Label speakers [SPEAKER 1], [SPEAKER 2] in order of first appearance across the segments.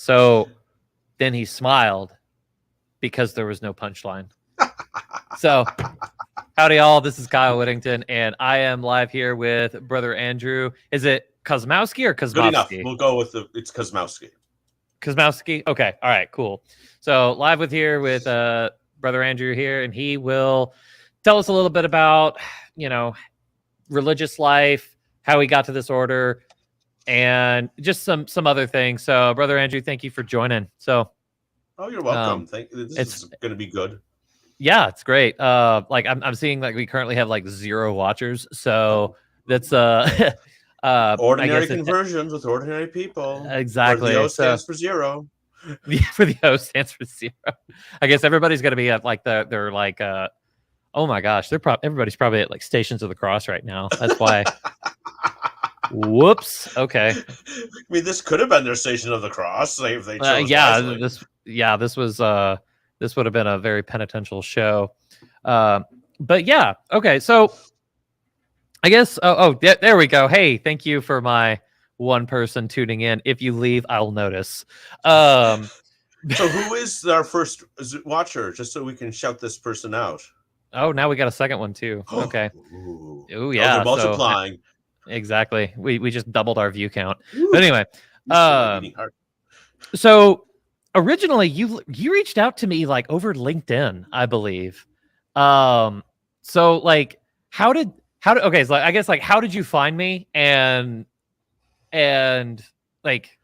[SPEAKER 1] So then he smiled because there was no punchline. So, howdy all, this is Kyle Whittington, and I am live here with Brother Andrew. Is it Kozmowski or
[SPEAKER 2] Good enough.
[SPEAKER 1] Kozmowski?
[SPEAKER 2] We'll go with it's Kozmowski.
[SPEAKER 1] Kozmowski? Okay, all right, cool. So, live with Brother Andrew here, and he will tell us a little bit about, religious life, how he got to this order, and just some other things. So, Brother Andrew, thank you for joining. So,
[SPEAKER 2] oh, you're welcome. This is going to be good.
[SPEAKER 1] Yeah, it's great. I'm seeing like we currently have like 0 watchers, so that's
[SPEAKER 2] ordinary conversions with ordinary people.
[SPEAKER 1] Exactly.
[SPEAKER 2] Where the O stands for 0.
[SPEAKER 1] For the O stands for 0. I guess everybody's going to be at like they're like oh my gosh, everybody's probably at like Stations of the Cross right now. That's why. Whoops. Okay.
[SPEAKER 2] I mean, this could have been their Station of the Cross if they chose
[SPEAKER 1] wisely. This would have been a very penitential show. But yeah, okay. So I guess, there we go. Hey, thank you for my one person tuning in. If you leave, I'll notice.
[SPEAKER 2] So who is our first watcher, just so we can shout this person out?
[SPEAKER 1] Oh, now we got a second one too. Okay.
[SPEAKER 2] Oh,
[SPEAKER 1] yeah.
[SPEAKER 2] They're multiplying.
[SPEAKER 1] Exactly. We just doubled our view count. But anyway, so originally you reached out to me like over LinkedIn, I believe. So like how did okay, so I guess like how did you find me and like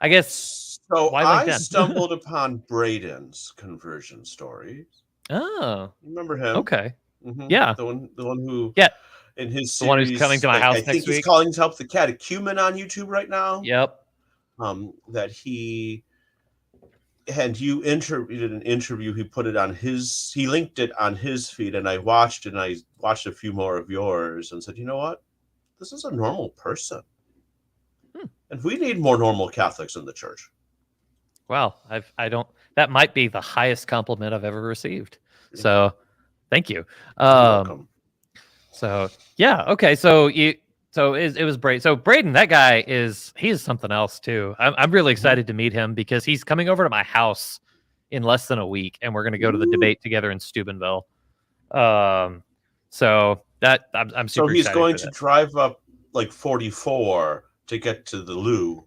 [SPEAKER 1] I guess
[SPEAKER 2] so
[SPEAKER 1] why
[SPEAKER 2] I stumbled upon Braden's conversion stories.
[SPEAKER 1] Oh.
[SPEAKER 2] Remember him?
[SPEAKER 1] Okay.
[SPEAKER 2] Mm-hmm.
[SPEAKER 1] Yeah.
[SPEAKER 2] The one who in his series,
[SPEAKER 1] the one who's coming to my house
[SPEAKER 2] I think he's calling to help the catechumen on YouTube right now.
[SPEAKER 1] Yep.
[SPEAKER 2] That he and you did an interview. He put it on he linked it on his feed, and I watched a few more of yours and said, you know what? This is a normal person. And we need more normal Catholics in the church.
[SPEAKER 1] Well, that might be the highest compliment I've ever received. So thank you.
[SPEAKER 2] You're welcome.
[SPEAKER 1] So yeah. Okay. So it was Braden. So Braden, that guy he's something else too. I'm really excited to meet him because he's coming over to my house in less than a week, and we're going to go to the debate together in Steubenville. So that I'm super.
[SPEAKER 2] So he's
[SPEAKER 1] excited
[SPEAKER 2] going to drive up like 44 to get to the Lou.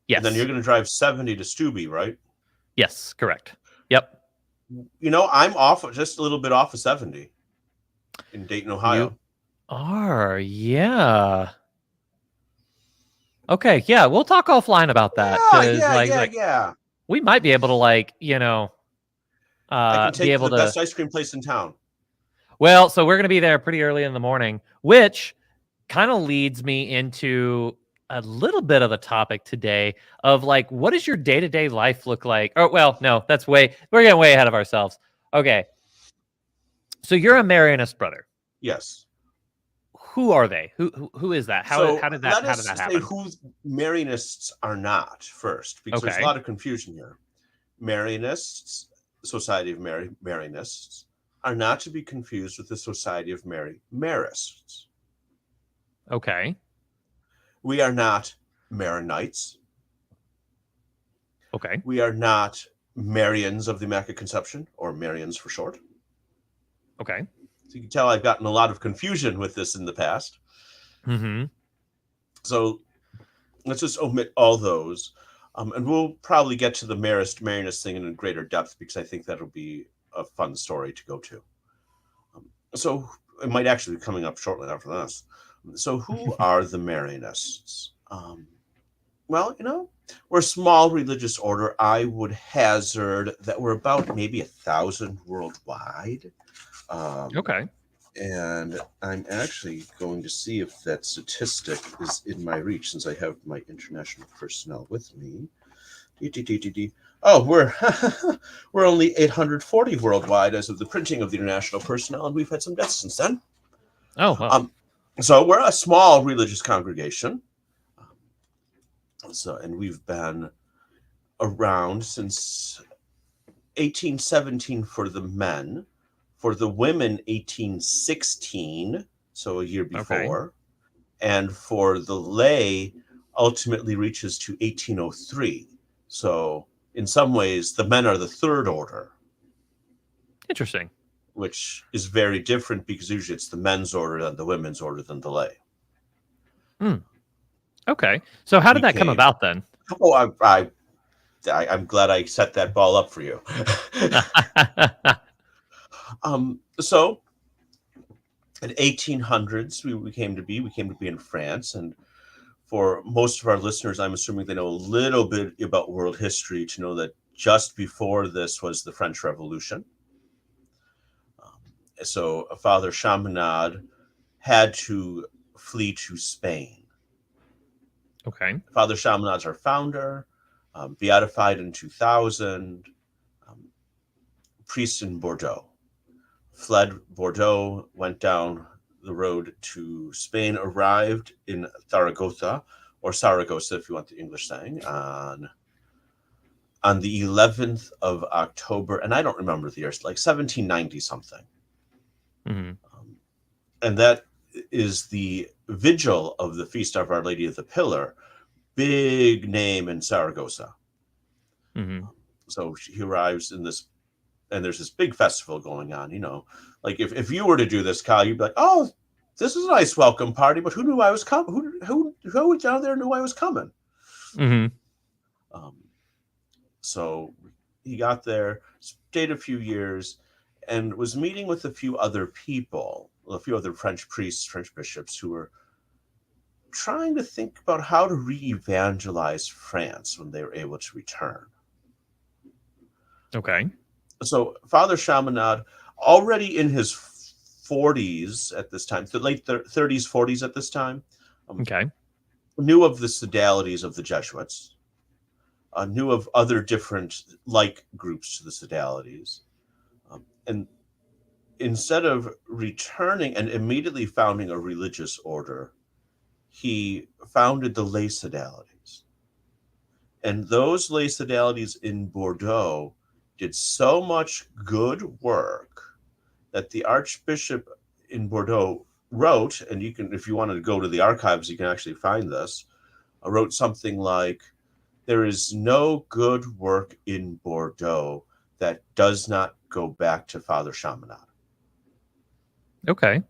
[SPEAKER 1] Yes.
[SPEAKER 2] And then you're going to drive 70 to Steuby, right?
[SPEAKER 1] Yes, correct. Yep.
[SPEAKER 2] I'm just a little bit off of 70 in Dayton, Ohio.
[SPEAKER 1] Yeah. Okay, yeah, we'll talk offline about that.
[SPEAKER 2] Yeah.
[SPEAKER 1] We might be able to
[SPEAKER 2] I can take the best ice cream place in town.
[SPEAKER 1] Well, so we're going to be there pretty early in the morning, which kind of leads me into a little bit of the topic today of like, what does your day-to-day life look like? Oh, well, no, we're getting way ahead of ourselves. Okay. So you're a Marianist brother.
[SPEAKER 2] Yes.
[SPEAKER 1] Who are they? Who is that? How did that happen?
[SPEAKER 2] Say who Marianists are not first, because there's a lot of confusion here. Marianists, Society of Marianists, are not to be confused with the Society of Marists.
[SPEAKER 1] Okay.
[SPEAKER 2] We are not Maronites.
[SPEAKER 1] Okay.
[SPEAKER 2] We are not Marians of the Immaculate Conception, or Marians for short.
[SPEAKER 1] Okay.
[SPEAKER 2] So you can tell I've gotten a lot of confusion with this in the past.
[SPEAKER 1] Mm-hmm.
[SPEAKER 2] So let's just omit all those. And we'll probably get to the Marianist thing in greater depth, because I think that'll be a fun story to go to. So it might actually be coming up shortly after this. So who are the Marianists? Well, we're a small religious order. I would hazard that we're about maybe 1,000 worldwide.
[SPEAKER 1] Okay.
[SPEAKER 2] And I'm actually going to see if that statistic is in my reach, since I have my international personnel with me. Oh, we're only 840 worldwide as of the printing of the international personnel, and we've had some deaths since then.
[SPEAKER 1] Oh, wow.
[SPEAKER 2] So we're a small religious congregation. And we've been around since 1817 for the men. For the women, 1816, so a year before. Okay. And for the lay, ultimately reaches to 1803. So in some ways, the men are the third order,
[SPEAKER 1] Interesting.
[SPEAKER 2] which is very different because usually it's the men's order than the women's order than the lay.
[SPEAKER 1] Okay. So how did that come
[SPEAKER 2] Became
[SPEAKER 1] about then?
[SPEAKER 2] oh, I'm glad I set that ball up for you. So in 1800s, we came to be in France, and for most of our listeners, I'm assuming they know a little bit about world history to know that just before this was the French Revolution. So Father Chaminade had to flee to Spain.
[SPEAKER 1] Okay.
[SPEAKER 2] Father Chaminade's our founder, beatified in 2000, priest in Bordeaux. Fled Bordeaux, went down the road to Spain, arrived in Zaragoza, or Saragossa if you want the English saying, on the 11th of October, and I don't remember the year, like 1790 something.
[SPEAKER 1] Mm-hmm.
[SPEAKER 2] And that is the vigil of the Feast of Our Lady of the Pillar, big name in Saragossa.
[SPEAKER 1] Mm-hmm.
[SPEAKER 2] So he arrives in this, and there's this big festival going on, like if you were to do this, Kyle, you'd be like, oh, this is a nice welcome party, but who knew I was coming? Who down there knew I was coming?
[SPEAKER 1] Mm-hmm.
[SPEAKER 2] So he got there, stayed a few years, and was meeting with a few other people, a few other French priests, French bishops, who were trying to think about how to re-evangelize France when they were able to return.
[SPEAKER 1] Okay.
[SPEAKER 2] So Father Chaminade, already in his 40s at this time, the late 30s, 40s at this time,
[SPEAKER 1] Okay.
[SPEAKER 2] knew of the sodalities of the Jesuits, knew of other different like groups to the sodalities, and instead of returning and immediately founding a religious order, he founded the lay sodalities. And those lay sodalities in Bordeaux did so much good work that the Archbishop in Bordeaux wrote, and you can, if you wanted to go to the archives, you can actually find this, wrote something like, there is no good work in Bordeaux that does not go back to Father Chaminade.
[SPEAKER 1] Okay.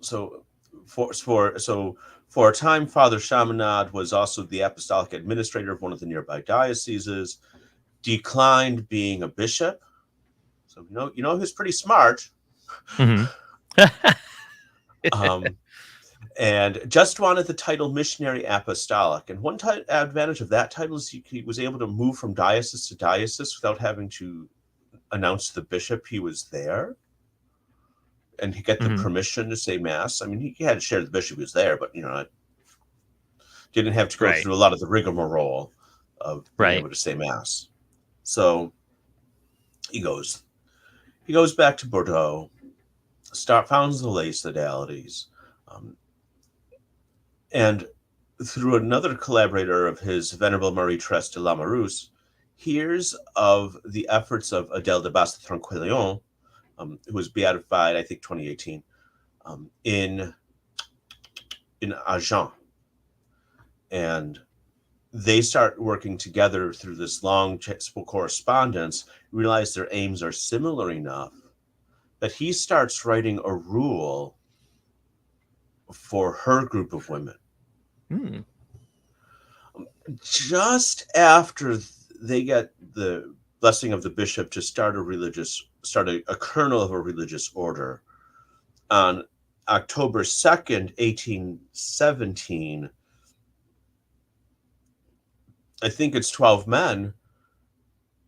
[SPEAKER 2] So for a time, Father Chaminade was also the apostolic administrator of one of the nearby dioceses, declined being a bishop. So you know he's pretty smart.
[SPEAKER 1] Mm-hmm.
[SPEAKER 2] And just wanted the title missionary apostolic. And one advantage of that title is he was able to move from diocese to diocese without having to announce to the bishop he was there, and he get the
[SPEAKER 1] Mm-hmm.
[SPEAKER 2] permission to say mass. I mean, he had to share the bishop was there, but didn't have to go
[SPEAKER 1] Right.
[SPEAKER 2] through a lot of the rigmarole of being
[SPEAKER 1] Right.
[SPEAKER 2] able to say mass. So he goes back to Bordeaux, founds the lay sodalities, and through another collaborator of his, Venerable Marie-Therese de Lamoureux, hears of the efforts of Adèle de Basse-Tronquillon, who was beatified, I think, 2018, in Agen. And they start working together through this long correspondence, realize their aims are similar enough that he starts writing a rule for her group of women.
[SPEAKER 1] Mm.
[SPEAKER 2] Just after they get the blessing of the bishop to start a kernel of a religious order, on October 2nd, 1817, I think it's 12 men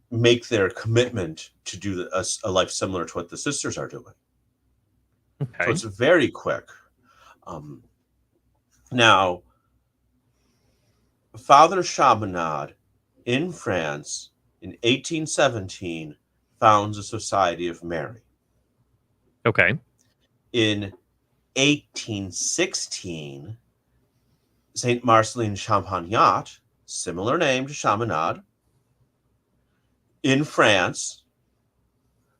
[SPEAKER 2] make their commitment to do a life similar to what the sisters are doing.
[SPEAKER 1] Okay.
[SPEAKER 2] So it's very quick. Now, Father Chaminade in France in 1817 founds a Society of Mary.
[SPEAKER 1] Okay.
[SPEAKER 2] In 1816, Saint Marceline Champagnat, similar name to Chaminade, in France,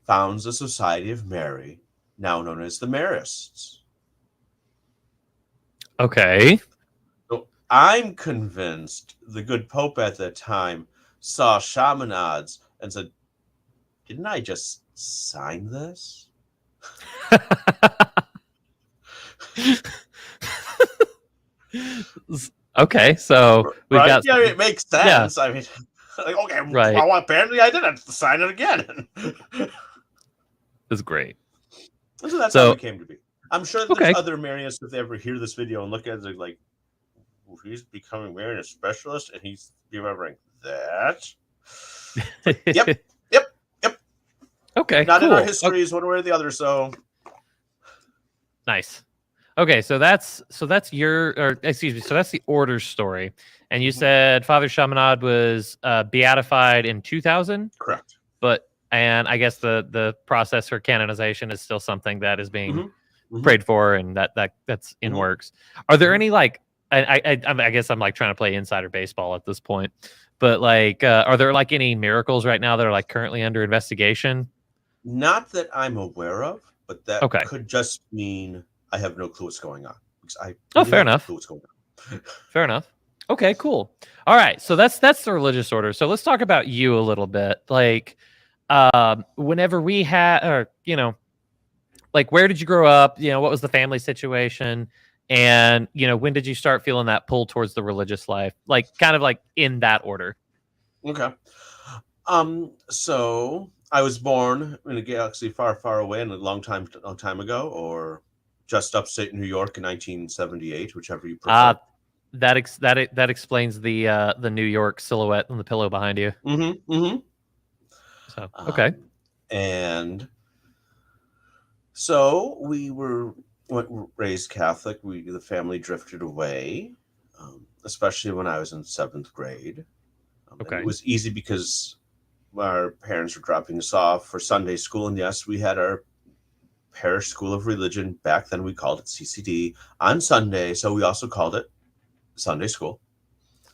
[SPEAKER 2] founds a Society of Mary, now known as the Marists.
[SPEAKER 1] Okay.
[SPEAKER 2] So I'm convinced the good Pope at that time saw Chaminades and said, "Didn't I just sign this?"
[SPEAKER 1] Okay, so we've
[SPEAKER 2] Right?
[SPEAKER 1] got
[SPEAKER 2] Yeah, it makes
[SPEAKER 1] yeah,
[SPEAKER 2] sense. I mean, like, okay,
[SPEAKER 1] right.
[SPEAKER 2] well, apparently I didn't sign it again.
[SPEAKER 1] Is great.
[SPEAKER 2] And so that's how we
[SPEAKER 1] So
[SPEAKER 2] came to be. I'm sure that there's
[SPEAKER 1] okay.
[SPEAKER 2] other Marianists, if they ever hear this video and look at it, they're like, well, he's becoming Marianist specialist and he's remembering that. It's like, yep, yep, yep.
[SPEAKER 1] Okay,
[SPEAKER 2] Not in our
[SPEAKER 1] cool.
[SPEAKER 2] histories, one way or the other. So
[SPEAKER 1] Nice. Okay, so that's your, or excuse me, so that's the order story. And you said Father Chaminade was beatified in 2000,
[SPEAKER 2] correct.
[SPEAKER 1] and I guess the process for canonization is still something that is being
[SPEAKER 2] Mm-hmm.
[SPEAKER 1] prayed for, and that's in works. Are there any like I guess I'm like trying to play insider baseball at this point, but like are there like any miracles right now that are like currently under investigation?
[SPEAKER 2] Not that I'm aware of, but that
[SPEAKER 1] Okay.
[SPEAKER 2] could just mean I have no clue what's going on because I
[SPEAKER 1] Oh,
[SPEAKER 2] really
[SPEAKER 1] fair
[SPEAKER 2] have no
[SPEAKER 1] enough.
[SPEAKER 2] clue what's going on.
[SPEAKER 1] Fair enough. Okay, cool. All right, so that's the religious order. So let's talk about you a little bit. Like, whenever we had, or like, where did you grow up? What was the family situation? And when did you start feeling that pull towards the religious life? Like, kind of like in that order.
[SPEAKER 2] Okay. So I was born in a galaxy far, far away and a long time ago, or just upstate New York in 1978, whichever you prefer.
[SPEAKER 1] That explains the New York silhouette on the pillow behind you.
[SPEAKER 2] Mm-hmm. Mm-hmm.
[SPEAKER 1] So okay.
[SPEAKER 2] And so we were raised Catholic. The family drifted away, especially when I was in 7th grade. And
[SPEAKER 1] Okay.
[SPEAKER 2] it was easy because our parents were dropping us off for Sunday school, and yes, we had our parish school of religion. Back then we called it CCD on Sunday, so we also called it Sunday school.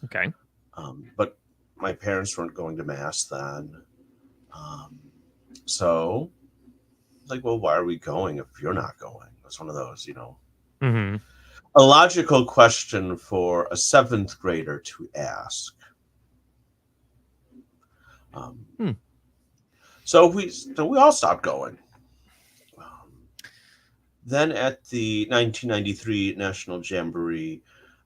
[SPEAKER 1] Okay.
[SPEAKER 2] But my parents weren't going to mass then, so like, well, why are we going if you're not going? It's one of those,
[SPEAKER 1] Mm-hmm.
[SPEAKER 2] a logical question for a 7th grader to ask. So we all stopped going. Then at the 1993 National Jamboree,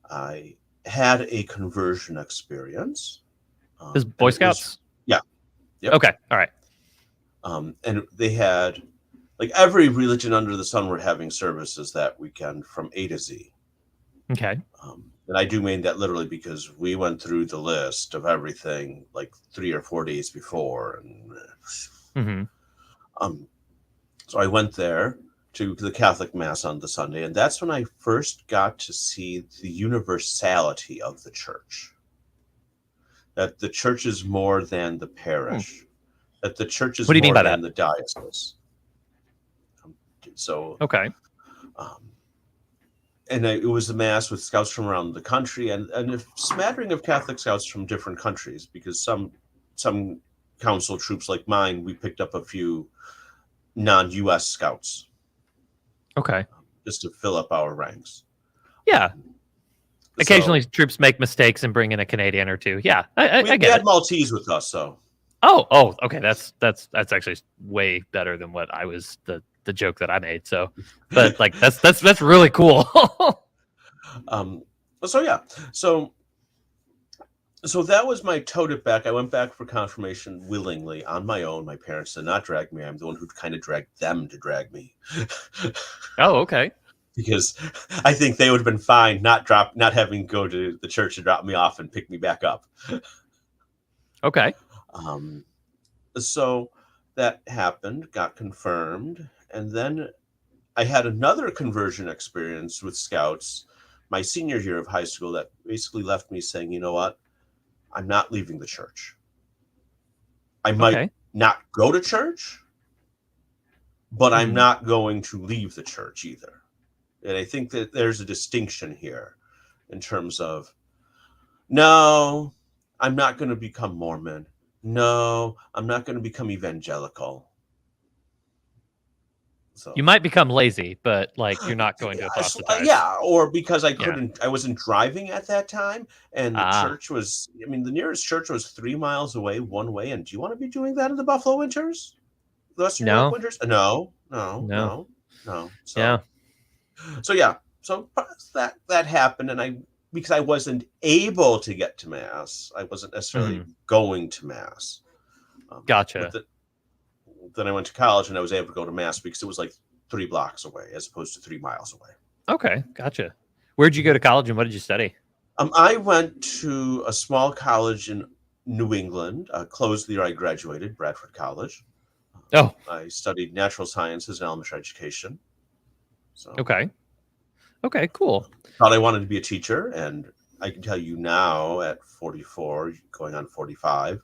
[SPEAKER 2] I had a conversion experience.
[SPEAKER 1] Is Boy Scouts?
[SPEAKER 2] Yeah. Yep.
[SPEAKER 1] Okay. All right.
[SPEAKER 2] And they had, like, every religion under the sun were having services that weekend from A to Z.
[SPEAKER 1] Okay.
[SPEAKER 2] And I do mean that literally because we went through the list of everything like 3 or 4 days before. And so I went there to the Catholic Mass on the Sunday, and that's when I first got to see the universality of the church. That the church is more than the parish. That the church is
[SPEAKER 1] What do you mean
[SPEAKER 2] more
[SPEAKER 1] by
[SPEAKER 2] than
[SPEAKER 1] that?
[SPEAKER 2] the diocese. So
[SPEAKER 1] Okay.
[SPEAKER 2] And it was a mass with scouts from around the country, and a smattering of Catholic scouts from different countries, because some council troops like mine, we picked up a few non-U.S. scouts.
[SPEAKER 1] Okay.
[SPEAKER 2] Just to fill up our ranks.
[SPEAKER 1] Yeah. Occasionally, troops make mistakes and bring in a Canadian or two. Yeah, I get it.
[SPEAKER 2] We had Maltese with us, so.
[SPEAKER 1] Oh, okay. That's actually way better than what I was the joke that I made. So, but like that's really cool.
[SPEAKER 2] So yeah, so that was my tote back. I went back for confirmation willingly on my own. My parents did not drag me. I'm the one who kind of dragged them to drag me.
[SPEAKER 1] Oh, okay.
[SPEAKER 2] Because I think they would have been fine not having to go to the church to drop me off and pick me back up.
[SPEAKER 1] Okay.
[SPEAKER 2] So that happened, got confirmed, and then I had another conversion experience with scouts my senior year of high school that basically left me saying, you know what, I'm not leaving the church. I might not go to church, but I'm not going to leave the church either. And I think that there's a distinction here in terms of, no, I'm not going to become Mormon. No, I'm not going to become evangelical. So
[SPEAKER 1] You might become lazy, but like you're not going to apostatize.
[SPEAKER 2] yeah, or because
[SPEAKER 1] Yeah.
[SPEAKER 2] I wasn't driving at that time, and the
[SPEAKER 1] Ah,
[SPEAKER 2] church was. I mean, the nearest church was 3 miles away one way. And do you want to be doing that in the Buffalo winters, the Western New York
[SPEAKER 1] no,
[SPEAKER 2] winters? No, no,
[SPEAKER 1] no.
[SPEAKER 2] no, no.
[SPEAKER 1] Yeah.
[SPEAKER 2] So yeah, so that happened, and because I wasn't able to get to mass, I wasn't necessarily
[SPEAKER 1] Mhm.
[SPEAKER 2] going to mass. But
[SPEAKER 1] Gotcha.
[SPEAKER 2] then I went to college, and I was able to go to mass because it was like 3 blocks away as opposed to 3 miles away.
[SPEAKER 1] Okay, gotcha. Where'd you go to college and what did you study?
[SPEAKER 2] I went to a small college in New England, closed the year I graduated, Bradford College.
[SPEAKER 1] Oh,
[SPEAKER 2] I studied natural sciences and elementary education. So
[SPEAKER 1] okay. Okay, cool.
[SPEAKER 2] thought I wanted to be a teacher, and I can tell you now at 44, going on 45,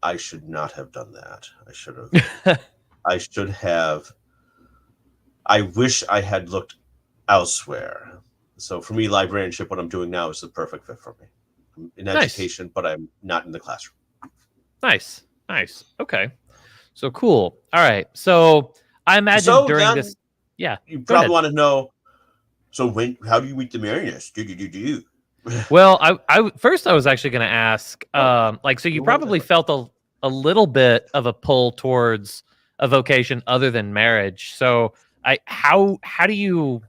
[SPEAKER 2] I should not have done that. I should have. I wish I had looked elsewhere. So for me, librarianship, what I'm doing now, is the perfect fit for me. I'm in
[SPEAKER 1] Nice.
[SPEAKER 2] education, but I'm not in the classroom.
[SPEAKER 1] Nice. Nice. Okay. So cool. All right. So I imagine
[SPEAKER 2] So
[SPEAKER 1] during
[SPEAKER 2] then
[SPEAKER 1] this, yeah,
[SPEAKER 2] you
[SPEAKER 1] go
[SPEAKER 2] probably
[SPEAKER 1] ahead.
[SPEAKER 2] want to know. So how do you meet the Mariners? Do.
[SPEAKER 1] Well, first I was actually going to ask,
[SPEAKER 2] Oh,
[SPEAKER 1] like, so you
[SPEAKER 2] move on
[SPEAKER 1] probably
[SPEAKER 2] different.
[SPEAKER 1] felt a little bit of a pull towards a vocation other than marriage. So how do you,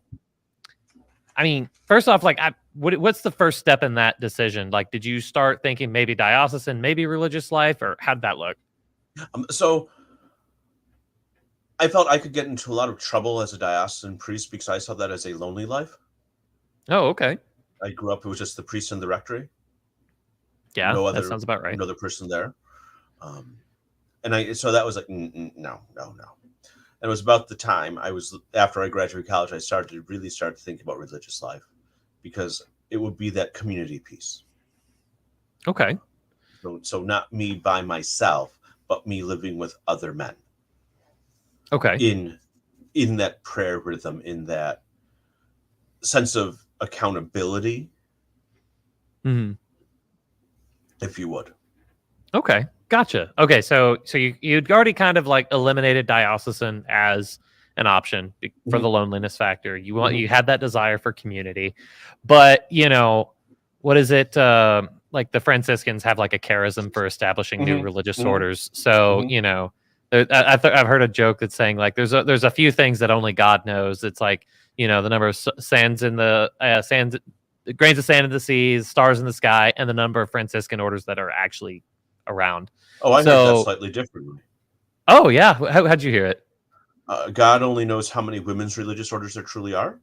[SPEAKER 1] I mean, first off, like, what's the first step in that decision? Like, did you start thinking maybe diocesan, maybe religious life, or how did that look?
[SPEAKER 2] So I felt I could get into a lot of trouble as a diocesan priest because I saw that as a lonely life.
[SPEAKER 1] Oh, okay.
[SPEAKER 2] I grew up; it was just the priest in the rectory,
[SPEAKER 1] Yeah,
[SPEAKER 2] no
[SPEAKER 1] that
[SPEAKER 2] other
[SPEAKER 1] sounds about right.
[SPEAKER 2] no other person there. Um, and so that was like no, no, no. And it was about the time I was after I graduated college, I started to really start to think about religious life because it would be that community piece.
[SPEAKER 1] Okay.
[SPEAKER 2] So not me by myself, but me living with other men
[SPEAKER 1] Okay.
[SPEAKER 2] in that prayer rhythm, in that sense of accountability,
[SPEAKER 1] Mhm.
[SPEAKER 2] if you would.
[SPEAKER 1] Okay, gotcha. Okay, so you'd already kind of like eliminated diocesan as an option for
[SPEAKER 2] Mm-hmm.
[SPEAKER 1] the loneliness factor.
[SPEAKER 2] Mm-hmm.
[SPEAKER 1] You had that desire for community, but what is it? Like the Franciscans have like a charism for establishing new
[SPEAKER 2] Mm-hmm.
[SPEAKER 1] religious
[SPEAKER 2] Mm-hmm.
[SPEAKER 1] orders. So
[SPEAKER 2] Mm-hmm.
[SPEAKER 1] I've heard a joke that's saying like there's a few things that only God knows. It's like the number of grains of sand in the seas, stars in the sky, and the number of Franciscan orders that are actually around.
[SPEAKER 2] Oh, I heard that
[SPEAKER 1] So,
[SPEAKER 2] slightly differently.
[SPEAKER 1] oh yeah, how'd you hear it?
[SPEAKER 2] God only knows how many women's religious orders there truly are,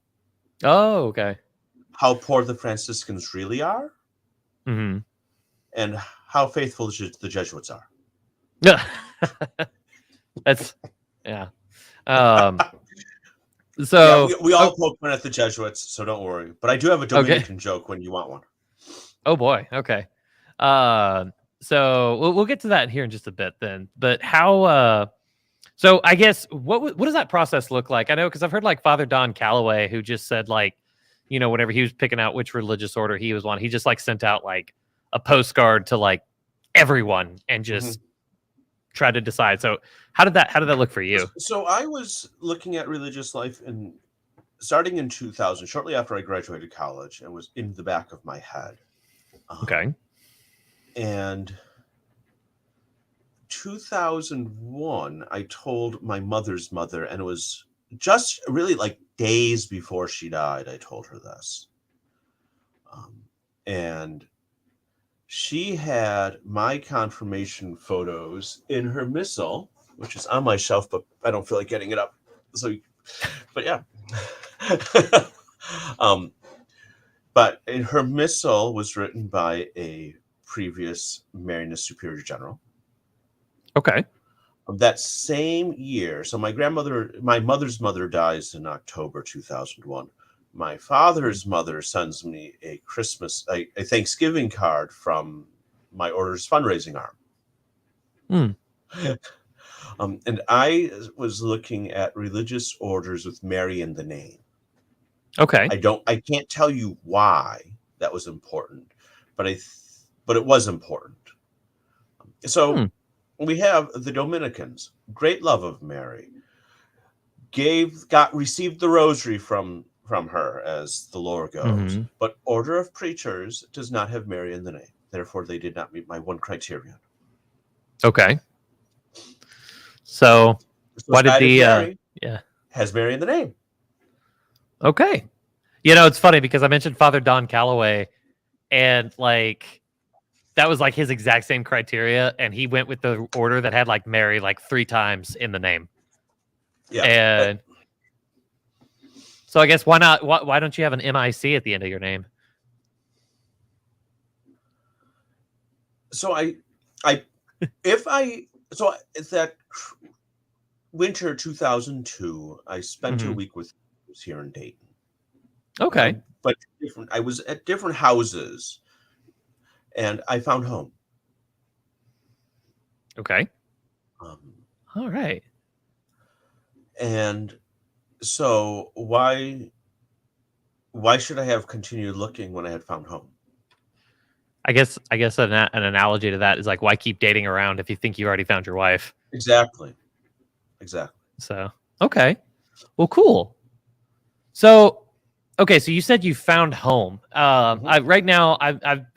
[SPEAKER 1] Oh, okay.
[SPEAKER 2] how poor the Franciscans really are,
[SPEAKER 1] Hmm.
[SPEAKER 2] and how faithful the Jesuits are.
[SPEAKER 1] Yeah, that's yeah. Um.
[SPEAKER 2] Yeah,
[SPEAKER 1] So,
[SPEAKER 2] we all poke fun at the Jesuits, so don't worry. But I do have a
[SPEAKER 1] okay.
[SPEAKER 2] Dominican joke when you want one.
[SPEAKER 1] Oh boy. Okay. Uh, so we'll get to that here in just a bit then. But how? So I guess what does that process look like? I know because I've heard like Father Don Calloway who just said like, whenever he was picking out which religious order he was on, he just like sent out like a postcard to like everyone and
[SPEAKER 2] Mm-hmm.
[SPEAKER 1] just tried to decide. So how did that look for you?
[SPEAKER 2] So I was looking at religious life starting in 2000, shortly after I graduated college, and was in the back of my head.
[SPEAKER 1] Okay.
[SPEAKER 2] And 2001, I told my mother's mother, and it was just really like days before she died. I told her this, and she had my confirmation photos in her missal, which is on my shelf, but I don't feel like getting it up. So, but yeah. um, but in her missal was written by a previous Marinus Superior General.
[SPEAKER 1] Okay.
[SPEAKER 2] Of that same year, so my mother's mother dies in October 2001. My father's mother sends me a Thanksgiving card from my order's fundraising arm.
[SPEAKER 1] Hmm.
[SPEAKER 2] And I was looking at religious orders with Mary in the name.
[SPEAKER 1] Okay.
[SPEAKER 2] I can't tell you why that was important, but it was important. So
[SPEAKER 1] Hmm.
[SPEAKER 2] we have the Dominicans, great love of Mary. received the rosary from her, as the lore goes,
[SPEAKER 1] Mm-hmm.
[SPEAKER 2] but Order of Preachers does not have Mary in the name. Therefore, they did not meet my one criterion.
[SPEAKER 1] Okay. So
[SPEAKER 2] So
[SPEAKER 1] why did
[SPEAKER 2] Guided
[SPEAKER 1] the
[SPEAKER 2] Mary
[SPEAKER 1] yeah?
[SPEAKER 2] has Mary in the name.
[SPEAKER 1] Okay. You know, it's funny because I mentioned Father Don Calloway, and like that was like his exact same criteria, and he went with the order that had like Mary like 3 times in the name.
[SPEAKER 2] Yeah.
[SPEAKER 1] And so I guess why not? Why don't you have an MIC at the end of your name?
[SPEAKER 2] So it's that winter 2002. I spent a
[SPEAKER 1] Mm-hmm.
[SPEAKER 2] week with here in Dayton.
[SPEAKER 1] Okay.
[SPEAKER 2] But I was at different houses, and I found home.
[SPEAKER 1] Okay.
[SPEAKER 2] Um,
[SPEAKER 1] All right.
[SPEAKER 2] and so why should I have continued looking when I had found home?
[SPEAKER 1] I guess an analogy to that is like, why keep dating around if you think you already found your wife?
[SPEAKER 2] Exactly.
[SPEAKER 1] So okay. Well, cool. So, okay, so you said you found home.
[SPEAKER 2] Mhm.
[SPEAKER 1] Right now,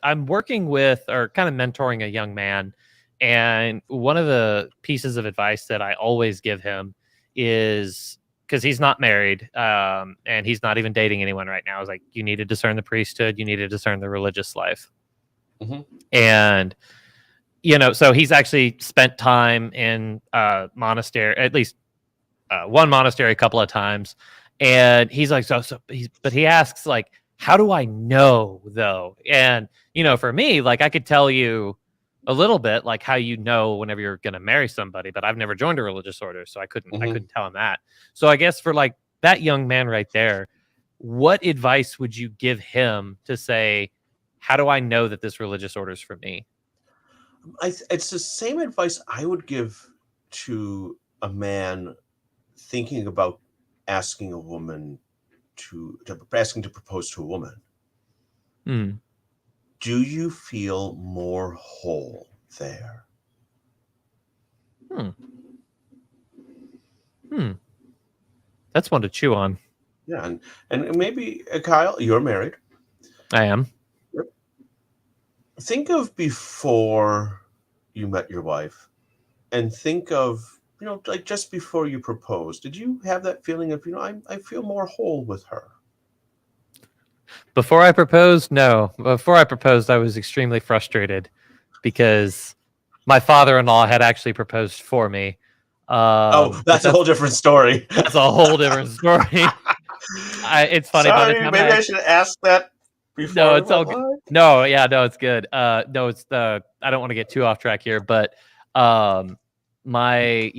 [SPEAKER 1] I'm working with or kind of mentoring a young man, and one of the pieces of advice that I always give him is because he's not married, and he's not even dating anyone right now. Is like, you need to discern the priesthood, you need to discern the religious life,
[SPEAKER 2] Mhm.
[SPEAKER 1] and you know, so he's actually spent time in monastery, at least one monastery a couple of times, and he's like, but he asks like, how do I know though? And you know, for me, like I could tell you a little bit like how you know whenever you're going to marry somebody, but I've never joined a religious order, so I
[SPEAKER 2] Mhm.
[SPEAKER 1] couldn't tell him that. So I guess for like that young man right there, what advice would you give him to say, how do I know that this religious order is for me?
[SPEAKER 2] It's the same advice I would give to a man thinking about asking a woman asking to propose to a woman.
[SPEAKER 1] Hmm.
[SPEAKER 2] Do you feel more whole there?
[SPEAKER 1] Hmm. Hmm. That's one to chew on.
[SPEAKER 2] Yeah, and maybe Kyle, you're married.
[SPEAKER 1] I am.
[SPEAKER 2] Think of before you met your wife, and think of like just before you proposed. Did you have that feeling of I feel more whole with her?
[SPEAKER 1] Before I proposed, no. Before I proposed, I was extremely frustrated because my father-in-law had actually proposed for me.
[SPEAKER 2] Oh,
[SPEAKER 1] But
[SPEAKER 2] that's a whole different story.
[SPEAKER 1] that's a whole different story. It's funny. By the
[SPEAKER 2] Sorry,
[SPEAKER 1] time I
[SPEAKER 2] maybe I
[SPEAKER 1] actually,
[SPEAKER 2] should ask that
[SPEAKER 1] no,
[SPEAKER 2] before we
[SPEAKER 1] it's all
[SPEAKER 2] went
[SPEAKER 1] good.
[SPEAKER 2] live.
[SPEAKER 1] No, yeah, no, it's good. No, it's the. I don't want to get too off track here, but um, my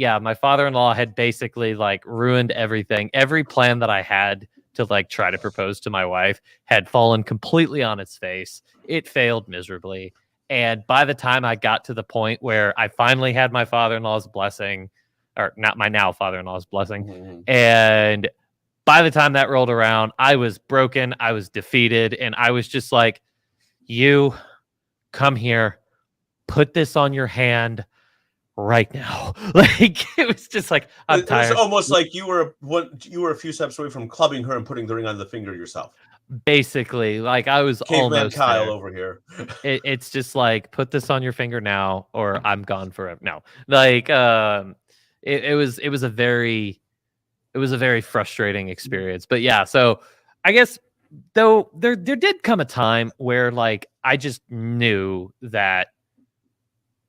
[SPEAKER 1] father-in-law had basically like ruined everything. Every plan that I had to like try to propose to my wife had fallen completely on its face. It failed miserably. And by the time I got to the point where I finally had my father-in-law's blessing, or not my now father-in-law's blessing,
[SPEAKER 2] Mhm.
[SPEAKER 1] and by the time that rolled around, I was broken, I was defeated, and I was just like, you come here, put this on your hand right now. Like it was just like, I'm
[SPEAKER 2] It was
[SPEAKER 1] tired.
[SPEAKER 2] almost like you were a few steps away from clubbing her and putting the ring on the finger yourself.
[SPEAKER 1] Basically, like I was
[SPEAKER 2] Caveman
[SPEAKER 1] almost
[SPEAKER 2] Kyle
[SPEAKER 1] there.
[SPEAKER 2] over here.
[SPEAKER 1] It's just like, put this on your finger now, or I'm gone forever. No, like it was a very frustrating experience. But yeah, so I guess though there did come a time where like I just knew that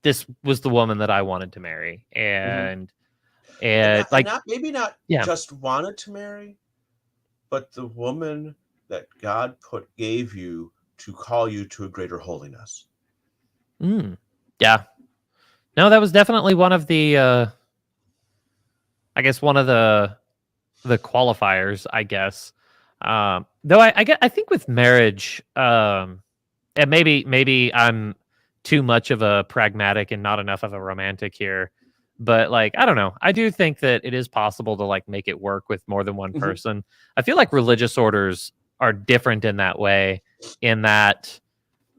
[SPEAKER 1] this was the woman that I wanted to marry,
[SPEAKER 2] Mhm.
[SPEAKER 1] and
[SPEAKER 2] And
[SPEAKER 1] like
[SPEAKER 2] not maybe not
[SPEAKER 1] yeah,
[SPEAKER 2] just wanted to marry, but the woman that God gave you to call you to a greater holiness.
[SPEAKER 1] mm, yeah. No, that was definitely one of the I guess one of the qualifiers, I guess. Though I think with marriage, and maybe I'm too much of a pragmatic and not enough of a romantic here, but like I don't know. I do think that it is possible to like make it work with more than one
[SPEAKER 2] Mhm.
[SPEAKER 1] person. I feel like religious orders are different in that way, in that,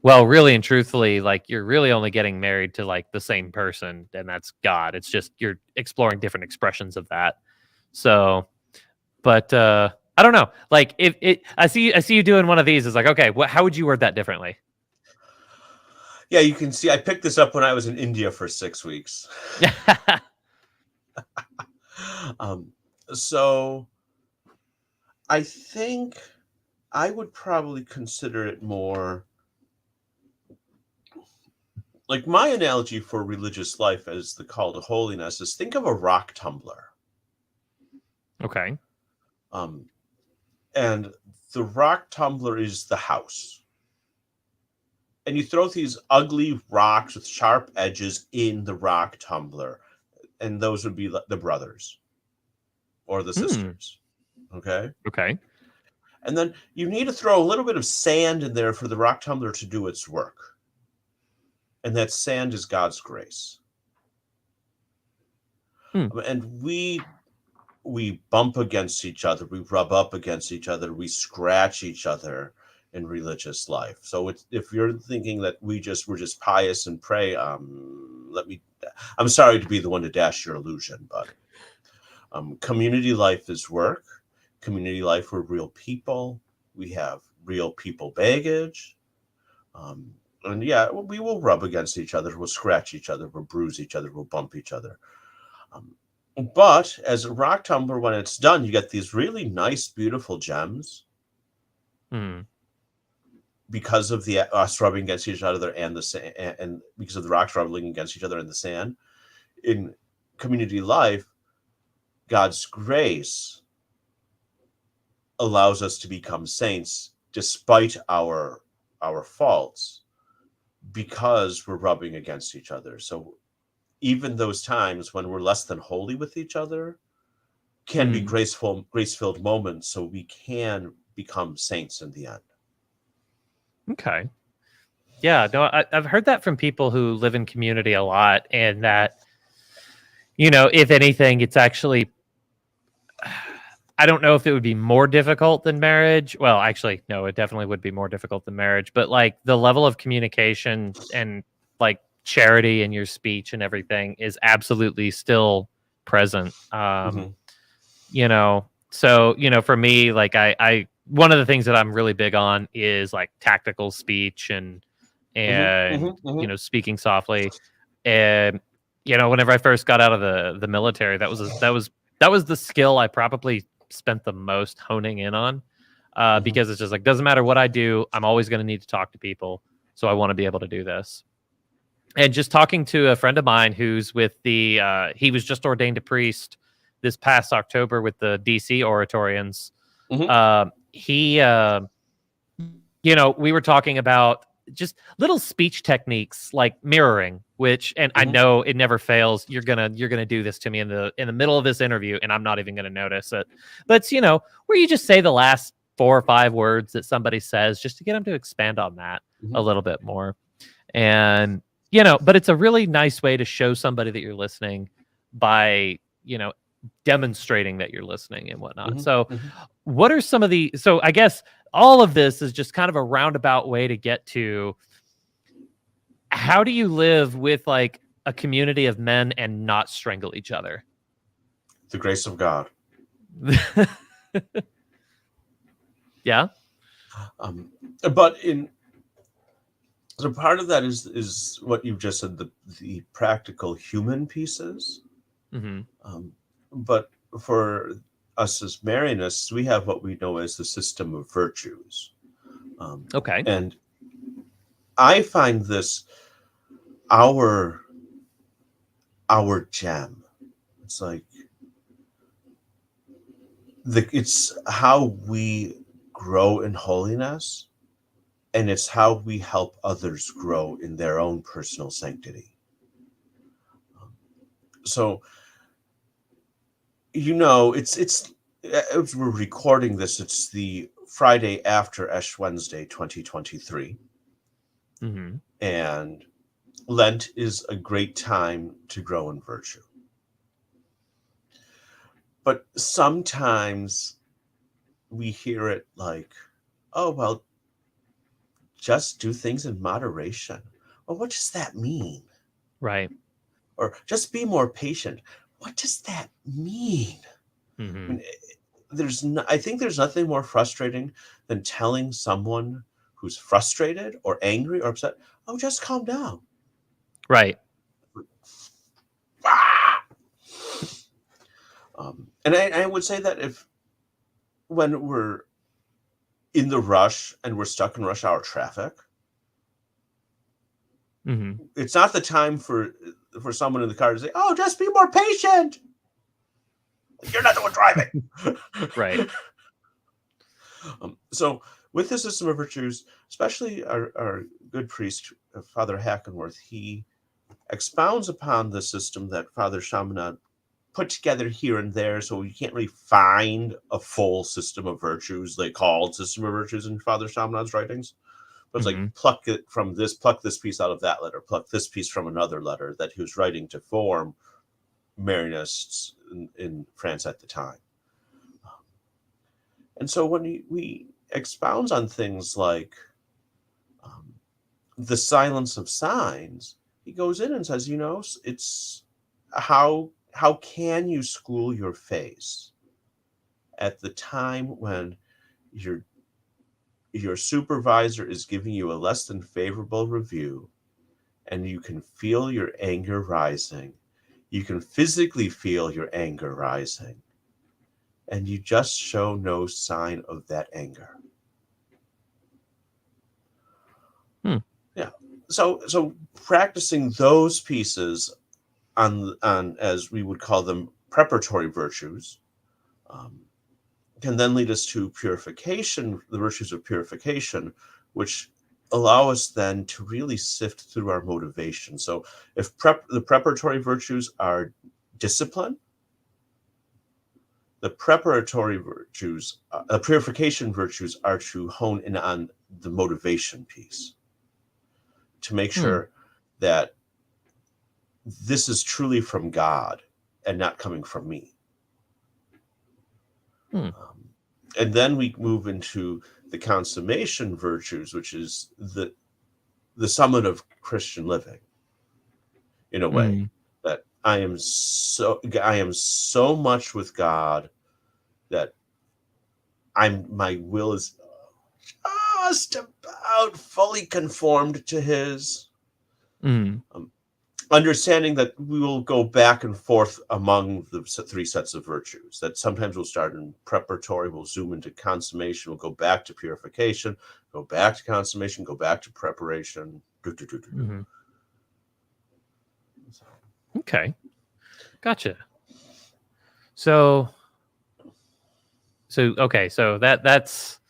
[SPEAKER 1] well, really and truthfully, like you're really only getting married to like the same person, and that's God. It's just you're exploring different expressions of that. So But I don't know. Like if it, I see you doing one of these. It's like, okay, how would you word that differently?
[SPEAKER 2] Yeah, you can see I picked this up when I was in India for 6 weeks. um, so I think I would probably consider it more like my analogy for religious life as the call to holiness is think of a rock tumbler.
[SPEAKER 1] Okay.
[SPEAKER 2] Um, and the rock tumbler is the house. And you throw these ugly rocks with sharp edges in the rock tumbler. And those would be the brothers or the
[SPEAKER 1] Hmm.
[SPEAKER 2] sisters. Okay.
[SPEAKER 1] Okay.
[SPEAKER 2] And then you need to throw a little bit of sand in there for the rock tumbler to do its work. And that sand is God's grace.
[SPEAKER 1] Hmm.
[SPEAKER 2] And we bump against each other, we rub up against each other, we scratch each other in religious life. So if you're thinking that we're just pious and pray, I'm sorry to be the one to dash your illusion, but community life is work. Community life, we're real people. We have real people baggage. And yeah, we will rub against each other, we'll scratch each other, we'll bruise each other, we'll bump each other. But as a rock tumbler, when it's done, you get these really nice, beautiful gems
[SPEAKER 1] Hmm.
[SPEAKER 2] because of the us rubbing against each other and the sand, and because of the rocks rubbing against each other in the sand. In community life, God's grace allows us to become saints despite our faults because we're rubbing against each other. So even those times when we're less than holy with each other can be
[SPEAKER 1] Hmm.
[SPEAKER 2] grace-filled moments so we can become saints in the end.
[SPEAKER 1] Okay. Yeah. No, I've heard that from people who live in community a lot, and that if anything, it's actually. I don't know if it would be more difficult than marriage. Well, actually, no, it definitely would be more difficult than marriage. But like the level of communication and like charity in your speech and everything is absolutely still present.
[SPEAKER 2] Mm-hmm.
[SPEAKER 1] So for me, like I one of the things that I'm really big on is like tactical speech and
[SPEAKER 2] Mm-hmm.
[SPEAKER 1] and
[SPEAKER 2] Mm-hmm. Mm-hmm.
[SPEAKER 1] speaking softly. And whenever I first got out of the military, that was the skill I probably spent the most honing in on,
[SPEAKER 2] Mm-hmm.
[SPEAKER 1] because it's just like doesn't matter what I do, I'm always going to need to talk to people, so I want to be able to do this. And just talking to a friend of mine who's with he was just ordained a priest this past October with the DC Oratorians.
[SPEAKER 2] Mm-hmm.
[SPEAKER 1] He we were talking about just little speech techniques like mirroring, which, and I
[SPEAKER 2] Mm-hmm.
[SPEAKER 1] know it never fails. You're gonna do this to me in the middle of this interview, and I'm not even gonna notice it. But it's, where you just say the last 4 or 5 words that somebody says just to get them to expand on that
[SPEAKER 2] Mm-hmm.
[SPEAKER 1] a little bit more. And but it's a really nice way to show somebody that you're listening by demonstrating that you're listening and whatnot. So
[SPEAKER 2] Mm-hmm.
[SPEAKER 1] what are some of the so I guess all of this is just kind of a roundabout way to get to how do you live with like a community of men and not strangle each other?
[SPEAKER 2] The grace of God.
[SPEAKER 1] Yeah.
[SPEAKER 2] Um, but in so part of that is what you've just said, the practical human pieces.
[SPEAKER 1] Hmm.
[SPEAKER 2] Um, but for us as Marianists, we have what we know as the system of virtues.
[SPEAKER 1] Okay.
[SPEAKER 2] And I find this our gem. It's like it's how we grow in holiness, and it's how we help others grow in their own personal sanctity. So it's as we're recording this, it's the Friday after Ash Wednesday 2023,
[SPEAKER 1] Hmm.
[SPEAKER 2] and Lent is a great time to grow in virtue. But sometimes we hear it like, oh, well, just do things in moderation. Well, what does that mean?
[SPEAKER 1] Right.
[SPEAKER 2] Or just be more patient. What does that mean? I
[SPEAKER 1] Hmm.
[SPEAKER 2] mean, I think there's nothing more frustrating than telling someone who's frustrated or angry or upset, oh, just calm down.
[SPEAKER 1] Right.
[SPEAKER 2] And I would say that when we're in the rush and we're stuck in rush hour traffic, it's not the time for someone in the car to say, oh, just be more patient. You're not the one driving.
[SPEAKER 1] Right.
[SPEAKER 2] So with the system of virtues, especially our good priest, Father Hackenworth, he expounds upon the system that Father Chaminade put together here and there. So you can't really find a full system of virtues, they called system of virtues in Father Chaminade's writings. But it's like pluck it from this, pluck this piece out of that letter, pluck this piece from another letter that he was writing to form Marianists in France at the time. And so when we expounds on things like the silence of signs, he goes in and says, it's how can you school your face at the time when your supervisor is giving you a less than favorable review and you can feel your anger rising. You can physically feel your anger rising. And you just show no sign of that anger. Yeah. So practicing those pieces on as we would call them preparatory virtues, can then lead us to purification, the virtues of purification, which allow us then to really sift through our motivation. So if the preparatory virtues are discipline, the preparatory virtues, the purification virtues are to hone in on the motivation piece, to make sure that this is truly from God and not coming from me. And then we move into the consummation virtues, which is the summit of Christian living, in a way, that I am so much with God that my will is just about fully conformed to His. Understanding that we will go back and forth among the three sets of virtues, that sometimes we'll start in preparatory, we'll zoom into consummation, we'll go back to purification, go back to consummation, go back to preparation.
[SPEAKER 1] Okay. Gotcha. So okay, so that's,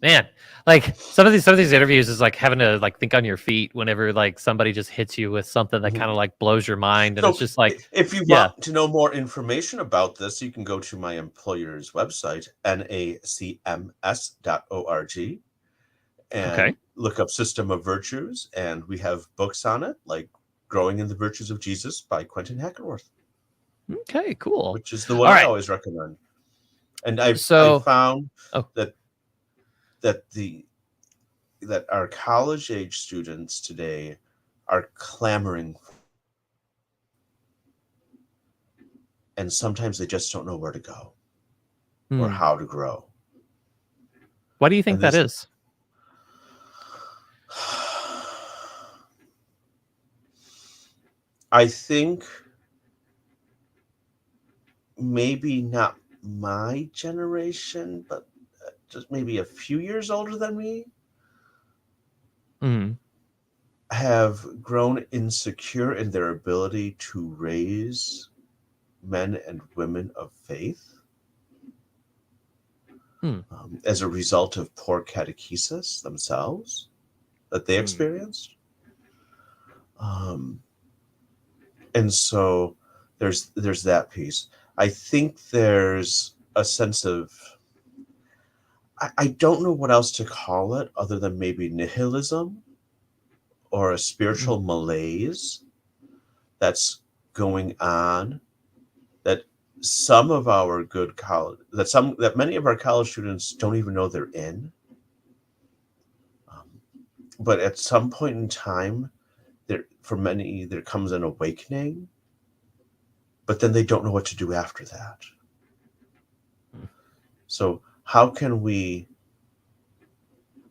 [SPEAKER 1] man, like some of these interviews is like having to like think on your feet whenever like somebody just hits you with something that kind of like blows your mind, and
[SPEAKER 2] So
[SPEAKER 1] it's just like,
[SPEAKER 2] if you want to know more information about this, you can go to my employer's website, nacms.org, and look up System of Virtues, and we have books on it, like Growing in the Virtues of Jesus by Quentin Hackenworth.
[SPEAKER 1] Okay, cool.
[SPEAKER 2] Which is the one I always recommend. And I found that our college age students today are clamoring, and sometimes they just don't know where to go or how to grow.
[SPEAKER 1] Why do you think that is?
[SPEAKER 2] I think maybe not my generation, but just maybe a few years older than me, have grown insecure in their ability to raise men and women of faith as a result of poor catechesis themselves that they experienced. And so there's that piece. I think there's a sense of, I don't know what else to call it other than maybe nihilism or a spiritual malaise that's going on, that some of our good college, that many of our college students don't even know they're in. But at some point in time, for many, there comes an awakening, but then they don't know what to do after that. So how can we?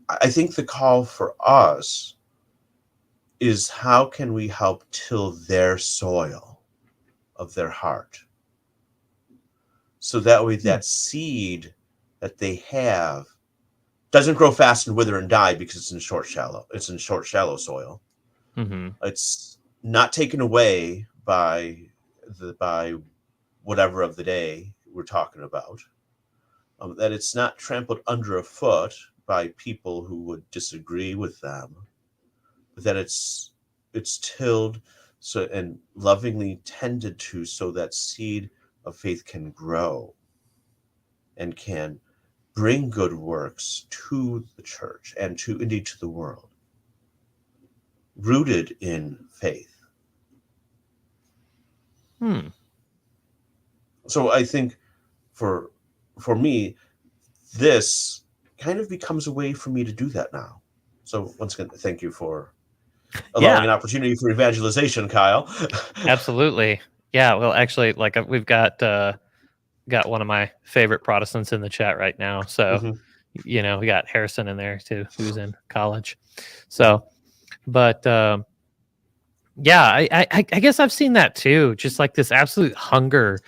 [SPEAKER 2] I think the call for us is how can we help till their soil of their heart, so that way
[SPEAKER 1] Hmm.
[SPEAKER 2] that seed that they have doesn't grow fast and wither and die because it's in short shallow soil.
[SPEAKER 1] Mm-hmm.
[SPEAKER 2] It's not taken away by whatever of the day we're talking about. That it's not trampled underfoot by people who would disagree with them, but that it's tilled so and lovingly tended to, so that seed of faith can grow and can bring good works to the church and to indeed to the world, rooted in faith.
[SPEAKER 1] Hmm.
[SPEAKER 2] So I think for for me, this kind of becomes a way for me to do that now. So once again, thank you for allowing
[SPEAKER 1] Yeah,
[SPEAKER 2] an opportunity for evangelization, Kyle.
[SPEAKER 1] absolutely. Yeah. Well, actually, like we've got one of my favorite Protestants in the chat right now. So,
[SPEAKER 2] Mhm,
[SPEAKER 1] we got Harrison in there too, who's in college.
[SPEAKER 2] mhm,
[SPEAKER 1] So, but yeah, I guess I've seen that too. Just like this absolute hunger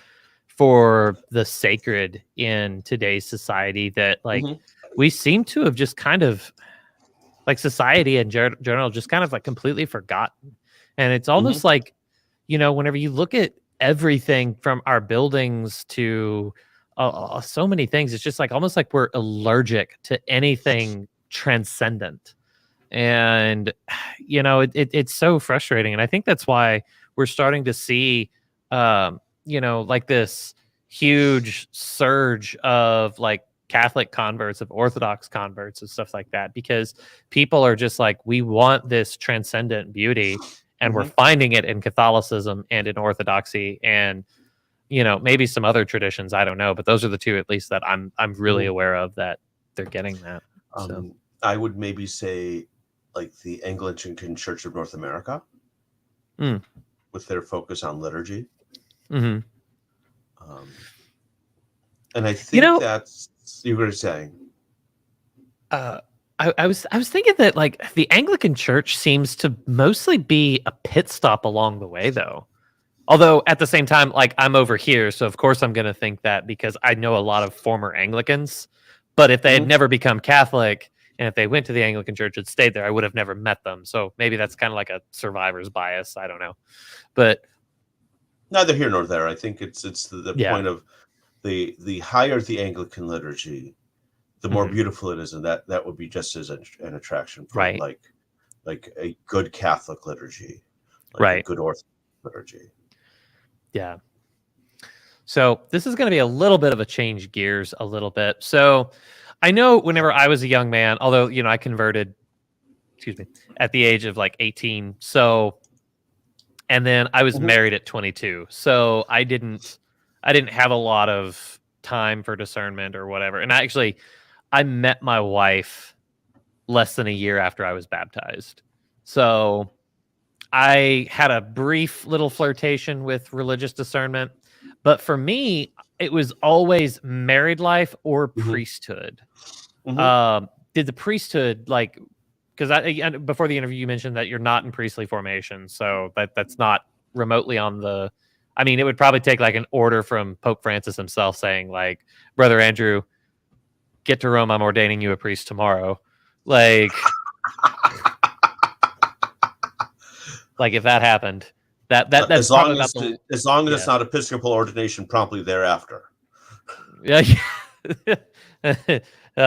[SPEAKER 1] for the sacred in today's society that like
[SPEAKER 2] mhm,
[SPEAKER 1] we seem to have just kind of like society in general just kind of like completely forgotten. And it's
[SPEAKER 2] mhm,
[SPEAKER 1] almost like, whenever you look at everything from our buildings to so many things, it's just like almost like we're allergic to anything transcendent. And it's so frustrating, and I think that's why we're starting to see like this huge surge of like Catholic converts, of Orthodox converts and stuff like that, because people are just like, we want this transcendent beauty, and we're
[SPEAKER 2] mhm,
[SPEAKER 1] finding it in Catholicism and in Orthodoxy, and maybe some other traditions, I don't know, but those are the two at least that I'm really
[SPEAKER 2] mhm.
[SPEAKER 1] aware of that they're getting that. So
[SPEAKER 2] Um, I would maybe say like the Anglican Church of North America,
[SPEAKER 1] mm,
[SPEAKER 2] with their focus on liturgy.
[SPEAKER 1] mhm.
[SPEAKER 2] Um, and I
[SPEAKER 1] you
[SPEAKER 2] think
[SPEAKER 1] know
[SPEAKER 2] that's you were saying.
[SPEAKER 1] Uh, I was thinking that like the Anglican Church seems to mostly be a pit stop along the way, though. Although at the same time, like I'm over here, so of course I'm going to think that because I know a lot of former Anglicans. But if they had
[SPEAKER 2] Mhm.
[SPEAKER 1] never become Catholic and if they went to the Anglican Church and stayed there, I would have never met them. So maybe that's kind of like a survivor's bias. I don't know, but
[SPEAKER 2] Neither here nor there. I think it's the
[SPEAKER 1] yeah,
[SPEAKER 2] point of the higher the Anglican liturgy, the more
[SPEAKER 1] hmm,
[SPEAKER 2] beautiful it is, and that would be just as an attraction from
[SPEAKER 1] right,
[SPEAKER 2] like a good Catholic liturgy, like a
[SPEAKER 1] right,
[SPEAKER 2] good Orthodox liturgy.
[SPEAKER 1] yeah. So this is going to be a little bit of a change gears a little bit. So I know whenever I was a young man, although I converted, excuse me, at the age of like 18. So and then I was
[SPEAKER 2] Mhm,
[SPEAKER 1] married at 22. So I didn't have a lot of time for discernment or whatever. And I met my wife less than a year after I was baptized. So I had a brief little flirtation with religious discernment, but for me, it was always married life or
[SPEAKER 2] mhm,
[SPEAKER 1] priesthood.
[SPEAKER 2] mhm.
[SPEAKER 1] Did the priesthood like because before the interview you mentioned that you're not in priestly formation, so that's not remotely on the. I mean, it would probably take like an order from Pope Francis himself saying like, "Brother Andrew, get to Rome. I'm ordaining you a priest tomorrow." Like, like if that happened, that's probably about the
[SPEAKER 2] As long as it's
[SPEAKER 1] yeah.
[SPEAKER 2] not Episcopal ordination promptly thereafter.
[SPEAKER 1] Yeah.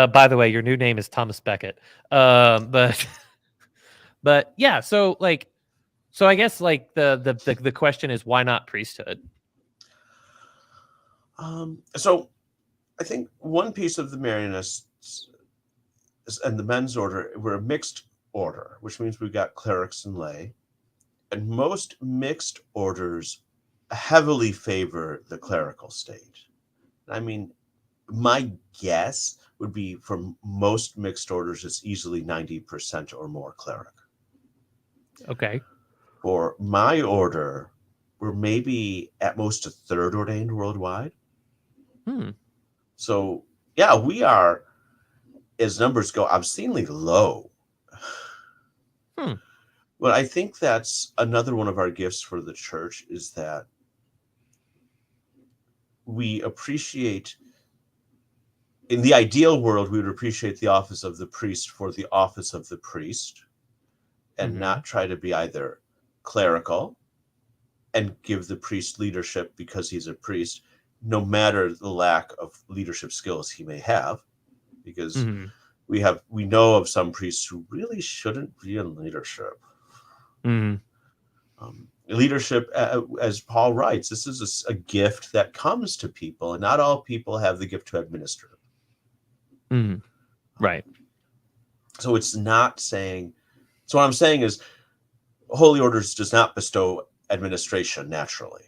[SPEAKER 1] By the way, your new name is Thomas Becket. But but yeah, so like so I guess like the question is why not priesthood?
[SPEAKER 2] So I think one piece of the Marianists and the men's order were a mixed order, which means we got clerics and lay. And most mixed orders heavily favor the clerical state. I mean, my guess would be for most mixed orders, it's easily 90% or more cleric.
[SPEAKER 1] Okay.
[SPEAKER 2] For my order, we're maybe at most a third ordained worldwide.
[SPEAKER 1] Hmm.
[SPEAKER 2] So yeah, we are, as numbers go, obscenely low.
[SPEAKER 1] Hmm.
[SPEAKER 2] But I think that's another one of our gifts for the church, is that we appreciate, in the ideal world, we would appreciate the office of the priest for the office of the priest, and
[SPEAKER 1] Mm-hmm.
[SPEAKER 2] not try to be either clerical and give the priest leadership because he's a priest, no matter the lack of leadership skills he may have, because
[SPEAKER 1] Mm-hmm.
[SPEAKER 2] we know of some priests who really shouldn't be in leadership.
[SPEAKER 1] Mm-hmm.
[SPEAKER 2] Leadership, as Paul writes, this is a gift that comes to people, and not all people have the gift to administer.
[SPEAKER 1] Mm-hmm. Right.
[SPEAKER 2] So it's not saying. So what I'm saying is, Holy Orders does not bestow administration naturally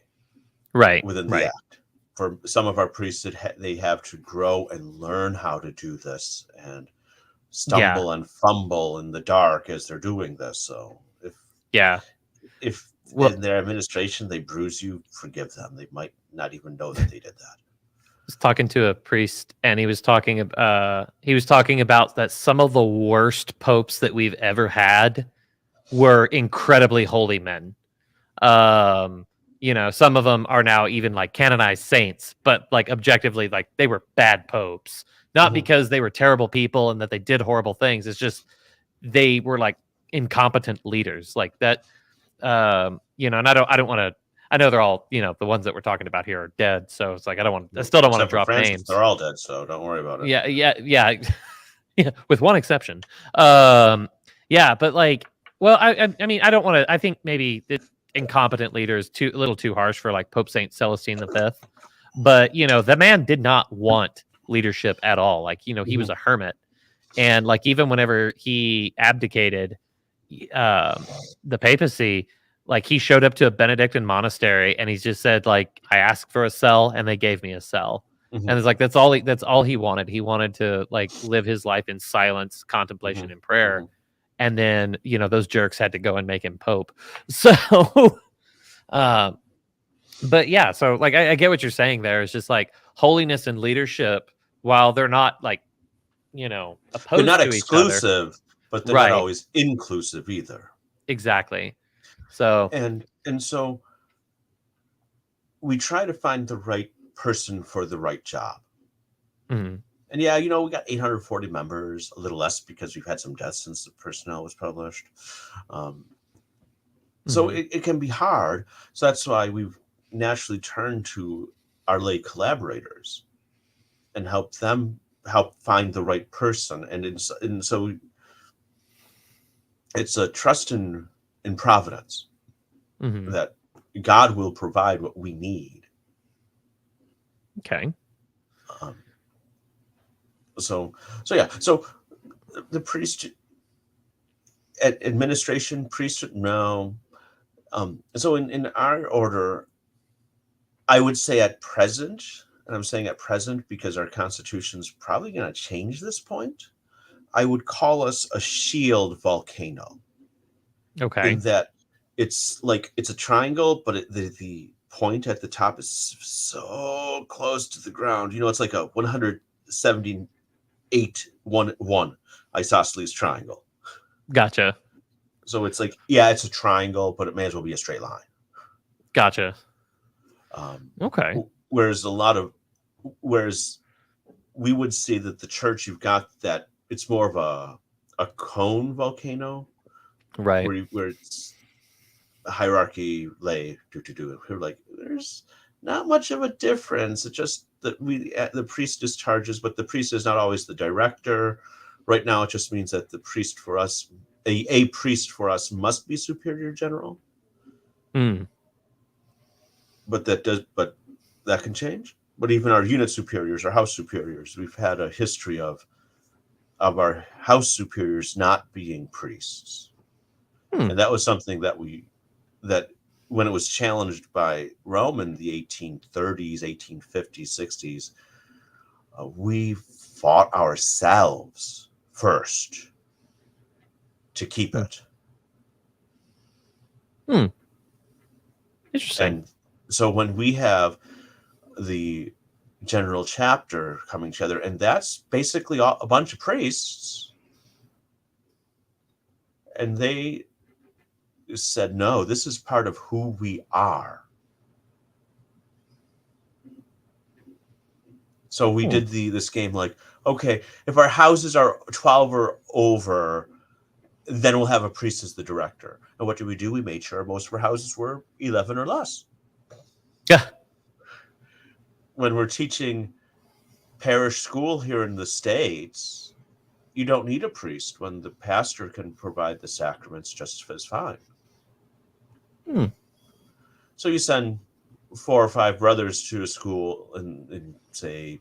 [SPEAKER 1] Right.
[SPEAKER 2] within the
[SPEAKER 1] Right.
[SPEAKER 2] act. For some of our priests, they have to grow and learn how to do this, and
[SPEAKER 1] Yeah.
[SPEAKER 2] stumble and fumble in the dark as they're doing this. So
[SPEAKER 1] Yeah.
[SPEAKER 2] if
[SPEAKER 1] Well,
[SPEAKER 2] in their administration they bruise you, forgive them. They might not even know that they did that.
[SPEAKER 1] was talking to a priest, and he was talking about that some of the worst popes that we've ever had were incredibly holy men. Um, some of them are now even like canonized saints, but like objectively, like they were bad popes, not
[SPEAKER 2] Mm-hmm.
[SPEAKER 1] because they were terrible people and that they did horrible things. It's just they were like incompetent leaders, like that. And I don't want to. I know they're all, the ones that we're talking about here are dead, so it's like I still don't want to
[SPEAKER 2] Except for
[SPEAKER 1] drop
[SPEAKER 2] Francis,
[SPEAKER 1] names.
[SPEAKER 2] they're all dead, so don't worry about it.
[SPEAKER 1] Yeah, yeah, yeah, yeah, with one exception. Um, yeah, but like, well, I mean, I don't want to. I think maybe the incompetent leader is a little too harsh for like Pope Saint Celestine V. But the man did not want leadership at all. Like, he
[SPEAKER 2] Mm-hmm.
[SPEAKER 1] was a hermit, and like even whenever he abdicated, the papacy, like he showed up to a Benedictine monastery and he just said like, I asked for a cell and they gave me a cell.
[SPEAKER 2] Mm-hmm.
[SPEAKER 1] And it's like that's all he wanted. He wanted to like live his life in silence, contemplation, and prayer.
[SPEAKER 2] Mm-hmm.
[SPEAKER 1] And then those jerks had to go and make him pope. So, um, but yeah, so like I get what you're saying there. It's just like holiness and leadership, while they're not like
[SPEAKER 2] They're not
[SPEAKER 1] opposed to each other.
[SPEAKER 2] exclusive, but they're not
[SPEAKER 1] Right.
[SPEAKER 2] always inclusive either.
[SPEAKER 1] Exactly. So.
[SPEAKER 2] And so we try to find the right person for the right job.
[SPEAKER 1] Mhm.
[SPEAKER 2] And yeah, we got 840 members, a little less because we've had some deaths since the personnel was published. So
[SPEAKER 1] Mhm.
[SPEAKER 2] it can be hard. So that's why we've naturally turned to our lay collaborators and help find the right person. And so it's a trust in providence
[SPEAKER 1] Mhm.
[SPEAKER 2] that God will provide what we need.
[SPEAKER 1] Okay.
[SPEAKER 2] Um, so yeah. So the priest administration, priesthood, no. So in our order, I would say at present, and I'm saying at present because our constitution's probably going to change this point, I would call us a shield volcano, in
[SPEAKER 1] Okay.
[SPEAKER 2] that it's a triangle, but the point at the top is so close to the ground. It's like a 178-1 isosceles triangle.
[SPEAKER 1] Gotcha.
[SPEAKER 2] So it's like, yeah, it's a triangle, but it may as well be a straight line.
[SPEAKER 1] Gotcha.
[SPEAKER 2] Um,
[SPEAKER 1] Okay.
[SPEAKER 2] whereas whereas we would say that the church, you've got that it's more of a cone volcano,
[SPEAKER 1] Right.
[SPEAKER 2] where it's a hierarchy, lay, do. We're like, there's not much of a difference. It's just that the priest discharges, but the priest is not always the director. Right now, it just means that the priest for us, a priest for us, must be superior general.
[SPEAKER 1] Mm.
[SPEAKER 2] But that can change. But even our unit superiors, our house superiors, we've had a history of our house superiors not being priests,
[SPEAKER 1] Hmm.
[SPEAKER 2] and that was something that when it was challenged by Rome in the 1830s, 1850s, 60s, we fought ourselves first to keep
[SPEAKER 1] Hmm.
[SPEAKER 2] it.
[SPEAKER 1] Hmm. Interesting.
[SPEAKER 2] And so when we have the general chapter coming together, and that's basically a bunch of priests. And they said, no, this is part of who we are. So we did this game like, okay, if our houses are 12 or over, then we'll have a priest as the director. And what did we do? We made sure most of our houses were 11 or less.
[SPEAKER 1] Yeah.
[SPEAKER 2] When we're teaching parish school here in the States, you don't need a priest when the pastor can provide the sacraments just as fine. So you send 4 or 5 brothers to a school in say,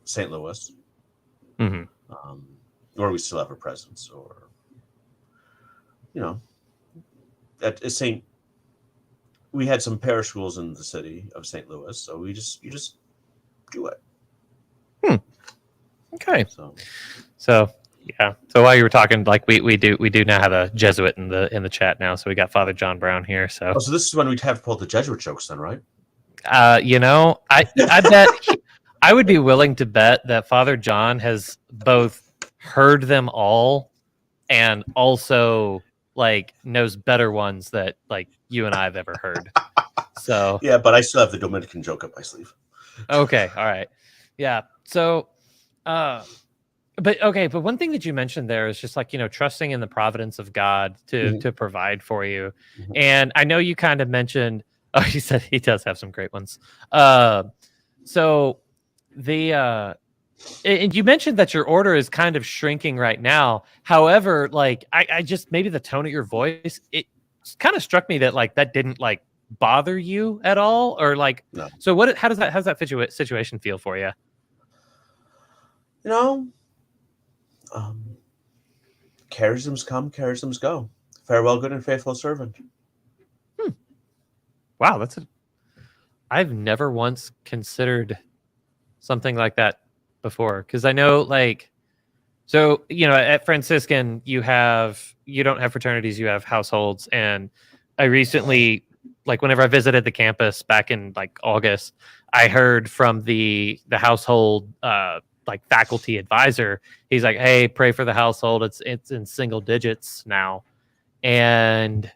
[SPEAKER 2] St. Louis, where we still have a presence, or, at St. We had some parish schools in the city of St. Louis, so you just do it.
[SPEAKER 1] Okay. So yeah. So while you were talking, like we do now have a Jesuit in the chat now. So we got Father John Brown here. So
[SPEAKER 2] so this is when we'd have to pull the Jesuit jokes, then, right?
[SPEAKER 1] I bet I would be willing to bet that Father John has both heard them all and also like knows better ones that like you and I have ever heard. So
[SPEAKER 2] yeah, but I still have the Dominican joke up my sleeve.
[SPEAKER 1] Okay, all right, yeah. So, but one thing that you mentioned there is just like trusting in the providence of God to provide for you, and I know you kind of mentioned. Oh, he said he does have some great ones. So the and you mentioned that your order is kind of shrinking right now. However, like I just maybe the tone of your voice, it kind of struck me that like that didn't like bother you at all, or like
[SPEAKER 2] No.
[SPEAKER 1] So how does that situation feel for you?
[SPEAKER 2] Charisms come, charisms go. Farewell, good and faithful servant.
[SPEAKER 1] Wow, I've never once considered something like that before, because I know at Franciscan you don't have fraternities, you have households, and I recently, like whenever I visited the campus back in like August, I heard from the household like faculty advisor. He's like, hey, pray for the household, it's in single digits now. And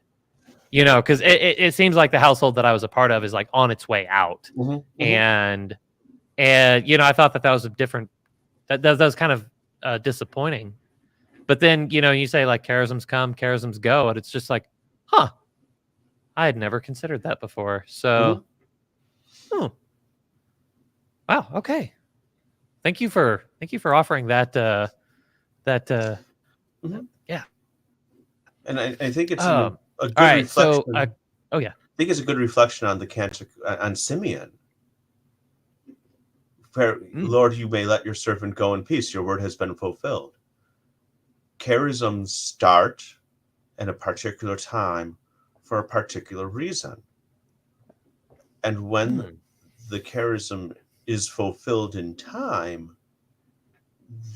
[SPEAKER 1] because it seems like the household that I was a part of is like on its way out. And I thought that was a different, that was kind of disappointing. But then you say like charisms come, charisms go, and it's just like, huh, I had never considered that before. So wow, okay, thank you for offering that yeah.
[SPEAKER 2] And I think it's
[SPEAKER 1] a
[SPEAKER 2] good
[SPEAKER 1] right,
[SPEAKER 2] reflection.
[SPEAKER 1] so I
[SPEAKER 2] think it's a good reflection on the cantic on Simeon. Lord, you may let your servant go in peace. Your word has been fulfilled. Charisms start at a particular time for a particular reason. And when the charism is fulfilled in time,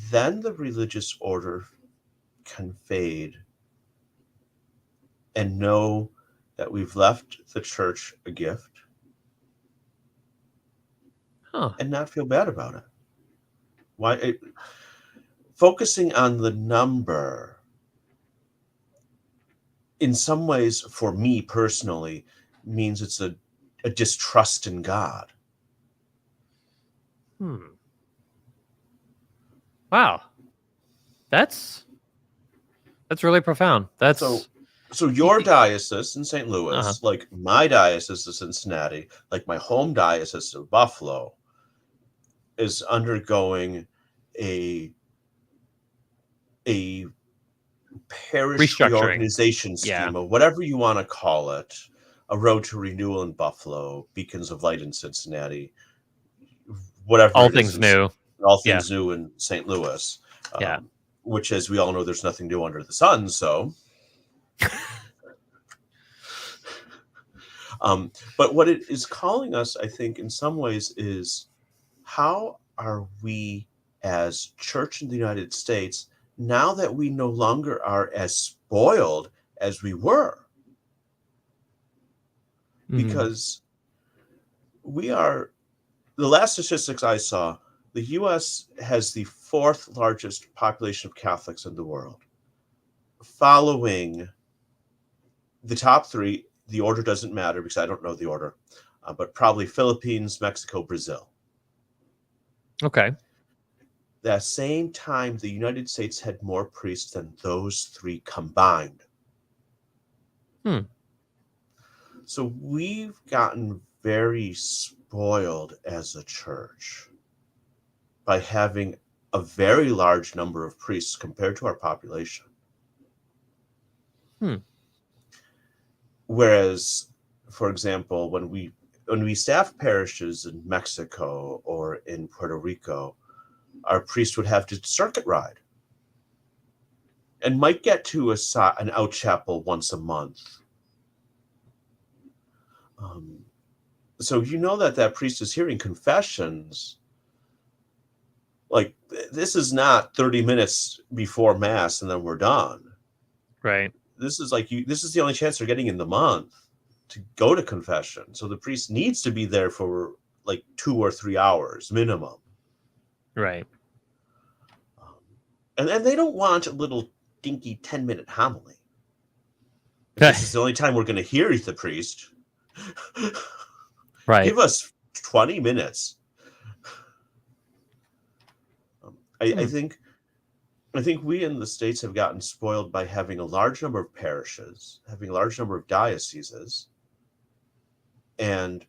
[SPEAKER 2] then the religious order can fade and know that we've left the church a gift and not feel bad about it. Focusing on the number, in some ways, for me personally, means it's a distrust in God.
[SPEAKER 1] Wow, that's really profound. That's
[SPEAKER 2] so your diocese in St. Louis, like my diocese of Cincinnati, like my home diocese of Buffalo, is undergoing a parish reorganization scheme, or whatever you want to call it, a road to renewal in Buffalo, beacons of light in Cincinnati, whatever.
[SPEAKER 1] All things new
[SPEAKER 2] in St. Louis. Which, as we all know, there's nothing new under the sun. So, but what it is calling us, I think, in some ways, is how are we as church in the United States, now that we no longer are as spoiled as we were? Because we are the last statistics I saw, the U.S. has the fourth largest population of Catholics in the world. Following the top three, the order doesn't matter because I don't know the order, but probably Philippines, Mexico, Brazil.
[SPEAKER 1] Okay.
[SPEAKER 2] That same time, the United States had more priests than those three combined. So we've gotten very spoiled as a church by having a very large number of priests compared to our population. Whereas, for example, when we staff parishes in Mexico or in Puerto Rico, our priest would have to circuit ride and might get to an out chapel once a month. So you know that priest is hearing confessions. Like, this is not 30 minutes before Mass and then we're done.
[SPEAKER 1] Right.
[SPEAKER 2] This is this is the only chance they're getting in the month to go to confession. So the priest needs to be there for like 2 or 3 hours minimum.
[SPEAKER 1] Right.
[SPEAKER 2] And they don't want a little dinky 10-minute homily. This is the only time we're going to hear the priest.
[SPEAKER 1] Right.
[SPEAKER 2] Give us 20 minutes. I think we in the States have gotten spoiled by having a large number of parishes, having a large number of dioceses, and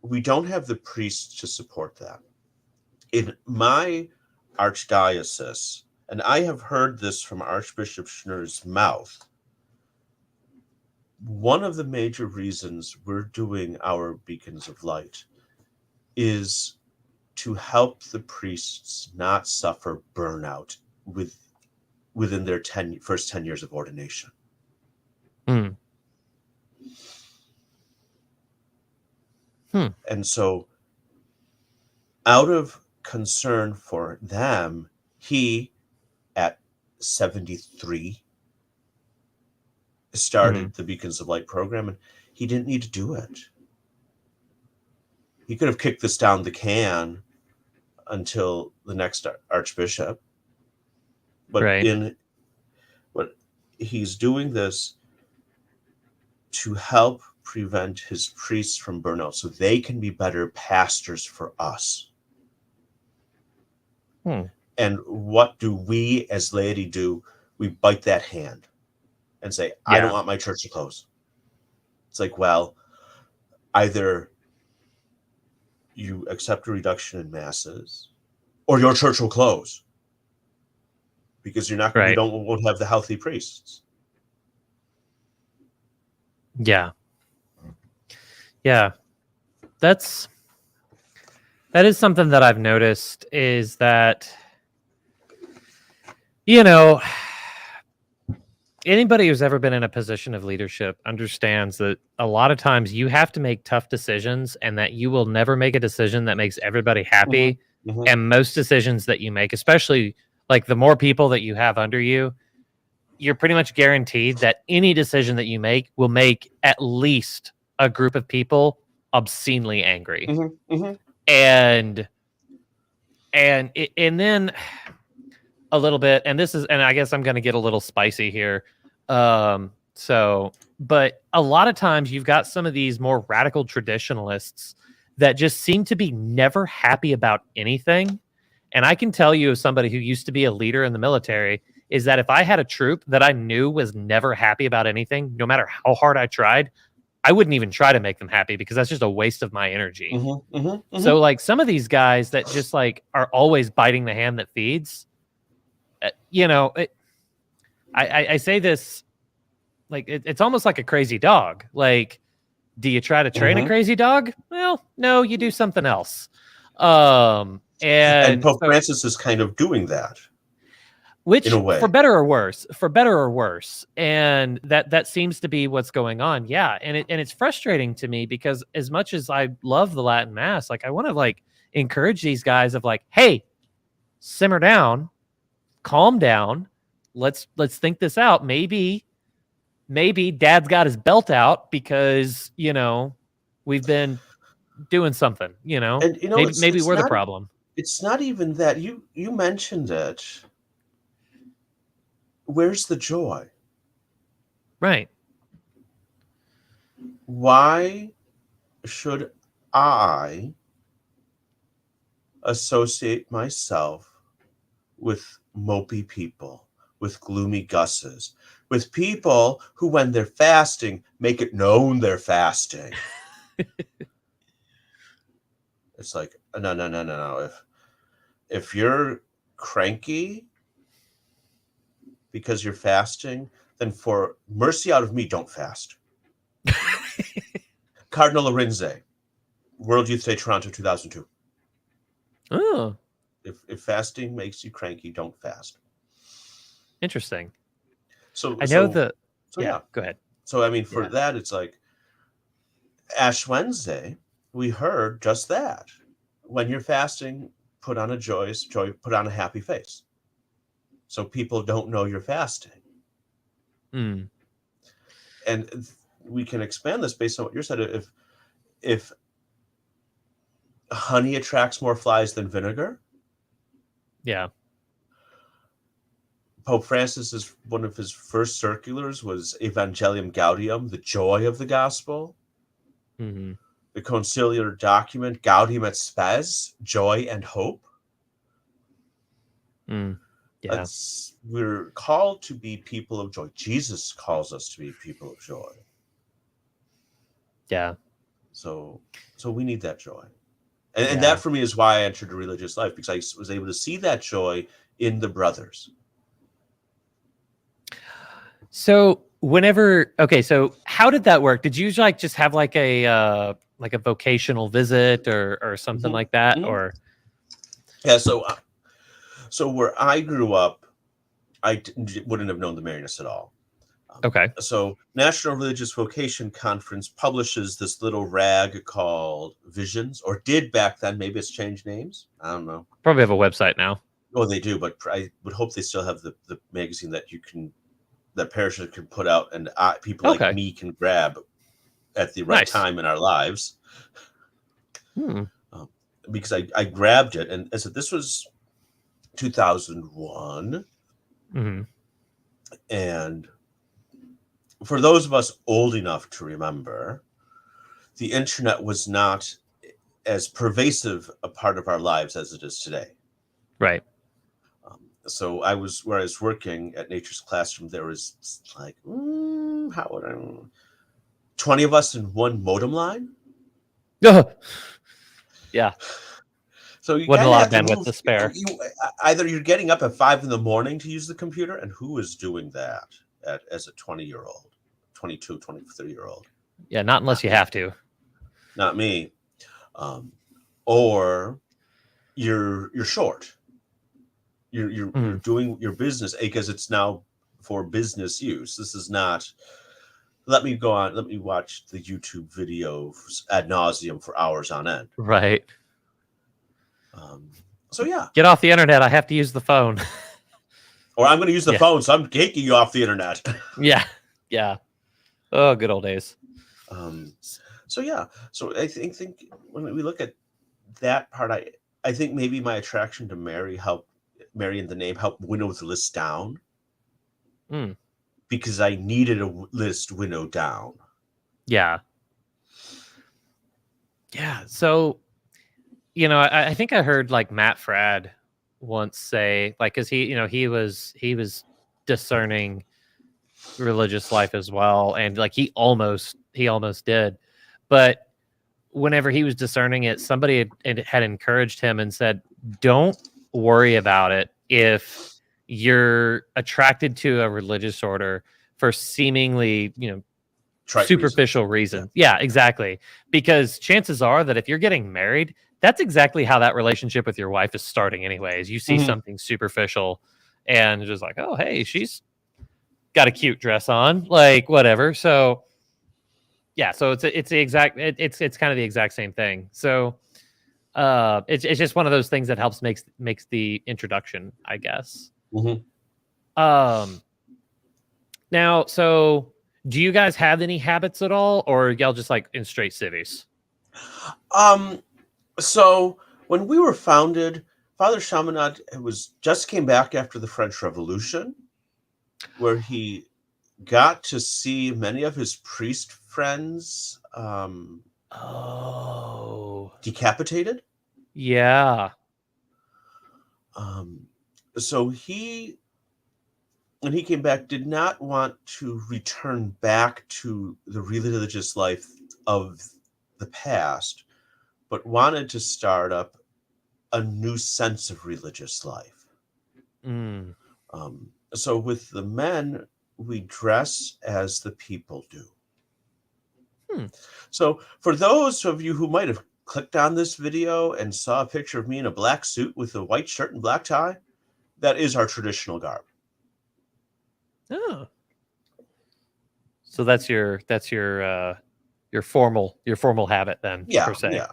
[SPEAKER 2] we don't have the priests to support that. In my archdiocese, and I have heard this from Archbishop Schnurr's mouth, one of the major reasons we're doing our Beacons of Light is to help the priests not suffer burnout within their first 10 years of ordination. And so, out of concern for them, he, at 73, started the Beacons of Light program, and he didn't need to do it. He could have kicked this down the can until the next archbishop, but he's doing this to help prevent his priests from burnout so they can be better pastors for us. And what do we as laity do? We bite that hand and say, I don't want my church to close. It's like, well, either you accept a reduction in masses or your church will close because you won't have the healthy priests.
[SPEAKER 1] Yeah. That is something that I've noticed, is that, anybody who's ever been in a position of leadership understands that a lot of times you have to make tough decisions, and that you will never make a decision that makes everybody happy. And most decisions that you make, especially like the more people that you have under you, you're pretty much guaranteed that any decision that you make will make at least a group of people obscenely angry. And then a little bit, and I guess I'm going to get a little spicy here. But a lot of times you've got some of these more radical traditionalists that just seem to be never happy about anything. And I can tell you, as somebody who used to be a leader in the military, is that if I had a troop that I knew was never happy about anything, no matter how hard I tried, I wouldn't even try to make them happy, because that's just a waste of my energy. So like some of these guys that just like are always biting the hand that feeds, I say this, like it's almost like a crazy dog. Like, do you try to train a crazy dog? Well, no, you do something else. And
[SPEAKER 2] Pope Francis is kind of doing that.
[SPEAKER 1] Which, for better or worse, and that seems to be what's going on. Yeah, and it's frustrating to me, because as much as I love the Latin Mass, like I want to like encourage these guys of like, hey, simmer down, calm down, let's think this out. Maybe Dad's got his belt out because we've been doing something, you know?
[SPEAKER 2] And you know,
[SPEAKER 1] Maybe
[SPEAKER 2] it's
[SPEAKER 1] we're the
[SPEAKER 2] not
[SPEAKER 1] problem.
[SPEAKER 2] it's not even that. You mentioned it. Where's the joy?
[SPEAKER 1] Right.
[SPEAKER 2] Why should I associate myself with mopey people, with gloomy gusses, with people who, when they're fasting, make it known they're fasting? It's like, no, no, no, no, no. If you're cranky because you're fasting, then for mercy out of me, don't fast. Cardinal Lorenze, World Youth Day, Toronto, 2002.
[SPEAKER 1] Oh,
[SPEAKER 2] If fasting makes you cranky, don't fast.
[SPEAKER 1] interesting.
[SPEAKER 2] So
[SPEAKER 1] I know
[SPEAKER 2] so
[SPEAKER 1] the
[SPEAKER 2] so
[SPEAKER 1] yeah,
[SPEAKER 2] yeah.
[SPEAKER 1] go ahead.
[SPEAKER 2] So I mean, for
[SPEAKER 1] Yeah.
[SPEAKER 2] that, it's like Ash Wednesday. We heard just that. When you're fasting, put on a joy, put on a happy face, so people don't know you're fasting.
[SPEAKER 1] Mm,
[SPEAKER 2] And we can expand this based on what you said. If honey attracts more flies than vinegar,
[SPEAKER 1] yeah.
[SPEAKER 2] Pope Francis is one of his first circulars was Evangelium Gaudium, the joy of the gospel.
[SPEAKER 1] Hmm.
[SPEAKER 2] The conciliar document Gaudium et Spes, joy and hope.
[SPEAKER 1] Mm, yeah.
[SPEAKER 2] We're called to be people of joy. Jesus calls us to be people of joy.
[SPEAKER 1] Yeah.
[SPEAKER 2] So we need that joy. And
[SPEAKER 1] Yeah.
[SPEAKER 2] that for me is why I entered a religious life, because I was able to see that joy in the brothers.
[SPEAKER 1] So okay, so how did that work? Did you like just have like a vocational visit or something
[SPEAKER 2] Mm-hmm.
[SPEAKER 1] like that?
[SPEAKER 2] Mm-hmm.
[SPEAKER 1] Or
[SPEAKER 2] Yeah, so where I grew up, I wouldn't have known the Marianists at all.
[SPEAKER 1] okay.
[SPEAKER 2] So National Religious Vocation Conference publishes this little rag called Visions, or did back then. Maybe it's changed names. I don't know.
[SPEAKER 1] Probably have a website now.
[SPEAKER 2] Oh, they do, but I would hope they still have the magazine that parishes can put out, and people like
[SPEAKER 1] Okay.
[SPEAKER 2] me can grab at the right
[SPEAKER 1] Nice.
[SPEAKER 2] time in our lives.
[SPEAKER 1] Hmm.
[SPEAKER 2] Because I grabbed it, and I said this was 2001,
[SPEAKER 1] Hmm.
[SPEAKER 2] and for those of us old enough to remember, the internet was not as pervasive a part of our lives as it is today.
[SPEAKER 1] Right.
[SPEAKER 2] So where I was working at Nature's Classroom, there was like, how would I 20 of us in one modem line.
[SPEAKER 1] Yeah.
[SPEAKER 2] So you
[SPEAKER 1] Wasn't a
[SPEAKER 2] kind of
[SPEAKER 1] lot of
[SPEAKER 2] have to
[SPEAKER 1] bandwidth
[SPEAKER 2] move.
[SPEAKER 1] to spare.
[SPEAKER 2] Either you're getting up at 5 a.m. to use the computer, and who is doing that as a 20-year-old, 22, 23-year-old?
[SPEAKER 1] Yeah, not unless
[SPEAKER 2] Not
[SPEAKER 1] you
[SPEAKER 2] me.
[SPEAKER 1] have to.
[SPEAKER 2] Not me. Or you're short. You're
[SPEAKER 1] Mhm.
[SPEAKER 2] doing your business because it's now for business use. This is not. Let me go on. Let me watch the YouTube video ad nauseum for hours on end.
[SPEAKER 1] Right.
[SPEAKER 2] So yeah.
[SPEAKER 1] Get off the internet. I have to use the phone.
[SPEAKER 2] Or I'm going to use the
[SPEAKER 1] Yeah.
[SPEAKER 2] phone, so I'm taking you off the internet.
[SPEAKER 1] Yeah. Yeah. Oh, good old days.
[SPEAKER 2] So yeah. So I think when we look at that part, I think maybe my attraction to Mary and the name helped winnow the list down.
[SPEAKER 1] Mm.
[SPEAKER 2] Because I needed a list winnowed down.
[SPEAKER 1] Yeah. Yeah. So, I think I heard like Matt Fradd once say, like, because he was discerning religious life as well, and like he almost did, but whenever he was discerning it, somebody had encouraged him and said, "Don't worry about it if you're attracted to a religious order for seemingly, superficial reasons." Yeah, exactly. Because chances are that if you're getting married, that's exactly how that relationship with your wife is starting anyways. You see
[SPEAKER 2] Mm-hmm.
[SPEAKER 1] something superficial and just like, "Oh, hey, she's got a cute dress on," like whatever. So yeah, so it's kind of the exact same thing. So it's just one of those things that helps makes the introduction, I guess.
[SPEAKER 2] Mm-hmm.
[SPEAKER 1] Now, so do you guys have any habits at all, or y'all just like in straight civvies?
[SPEAKER 2] So when we were founded, Father Chaminade just came back after the French Revolution, where he got to see many of his priest friends
[SPEAKER 1] Oh,
[SPEAKER 2] decapitated.
[SPEAKER 1] yeah.
[SPEAKER 2] So when he came back, did not want to return back to the religious life of the past, but wanted to start up a new sense of religious life.
[SPEAKER 1] Mm.
[SPEAKER 2] So with the men, we dress as the people do. So for those of you who might have clicked on this video and saw a picture of me in a black suit with a white shirt and black tie, that is our traditional garb.
[SPEAKER 1] Oh. So that's your formal habit then, per se.
[SPEAKER 2] Yeah.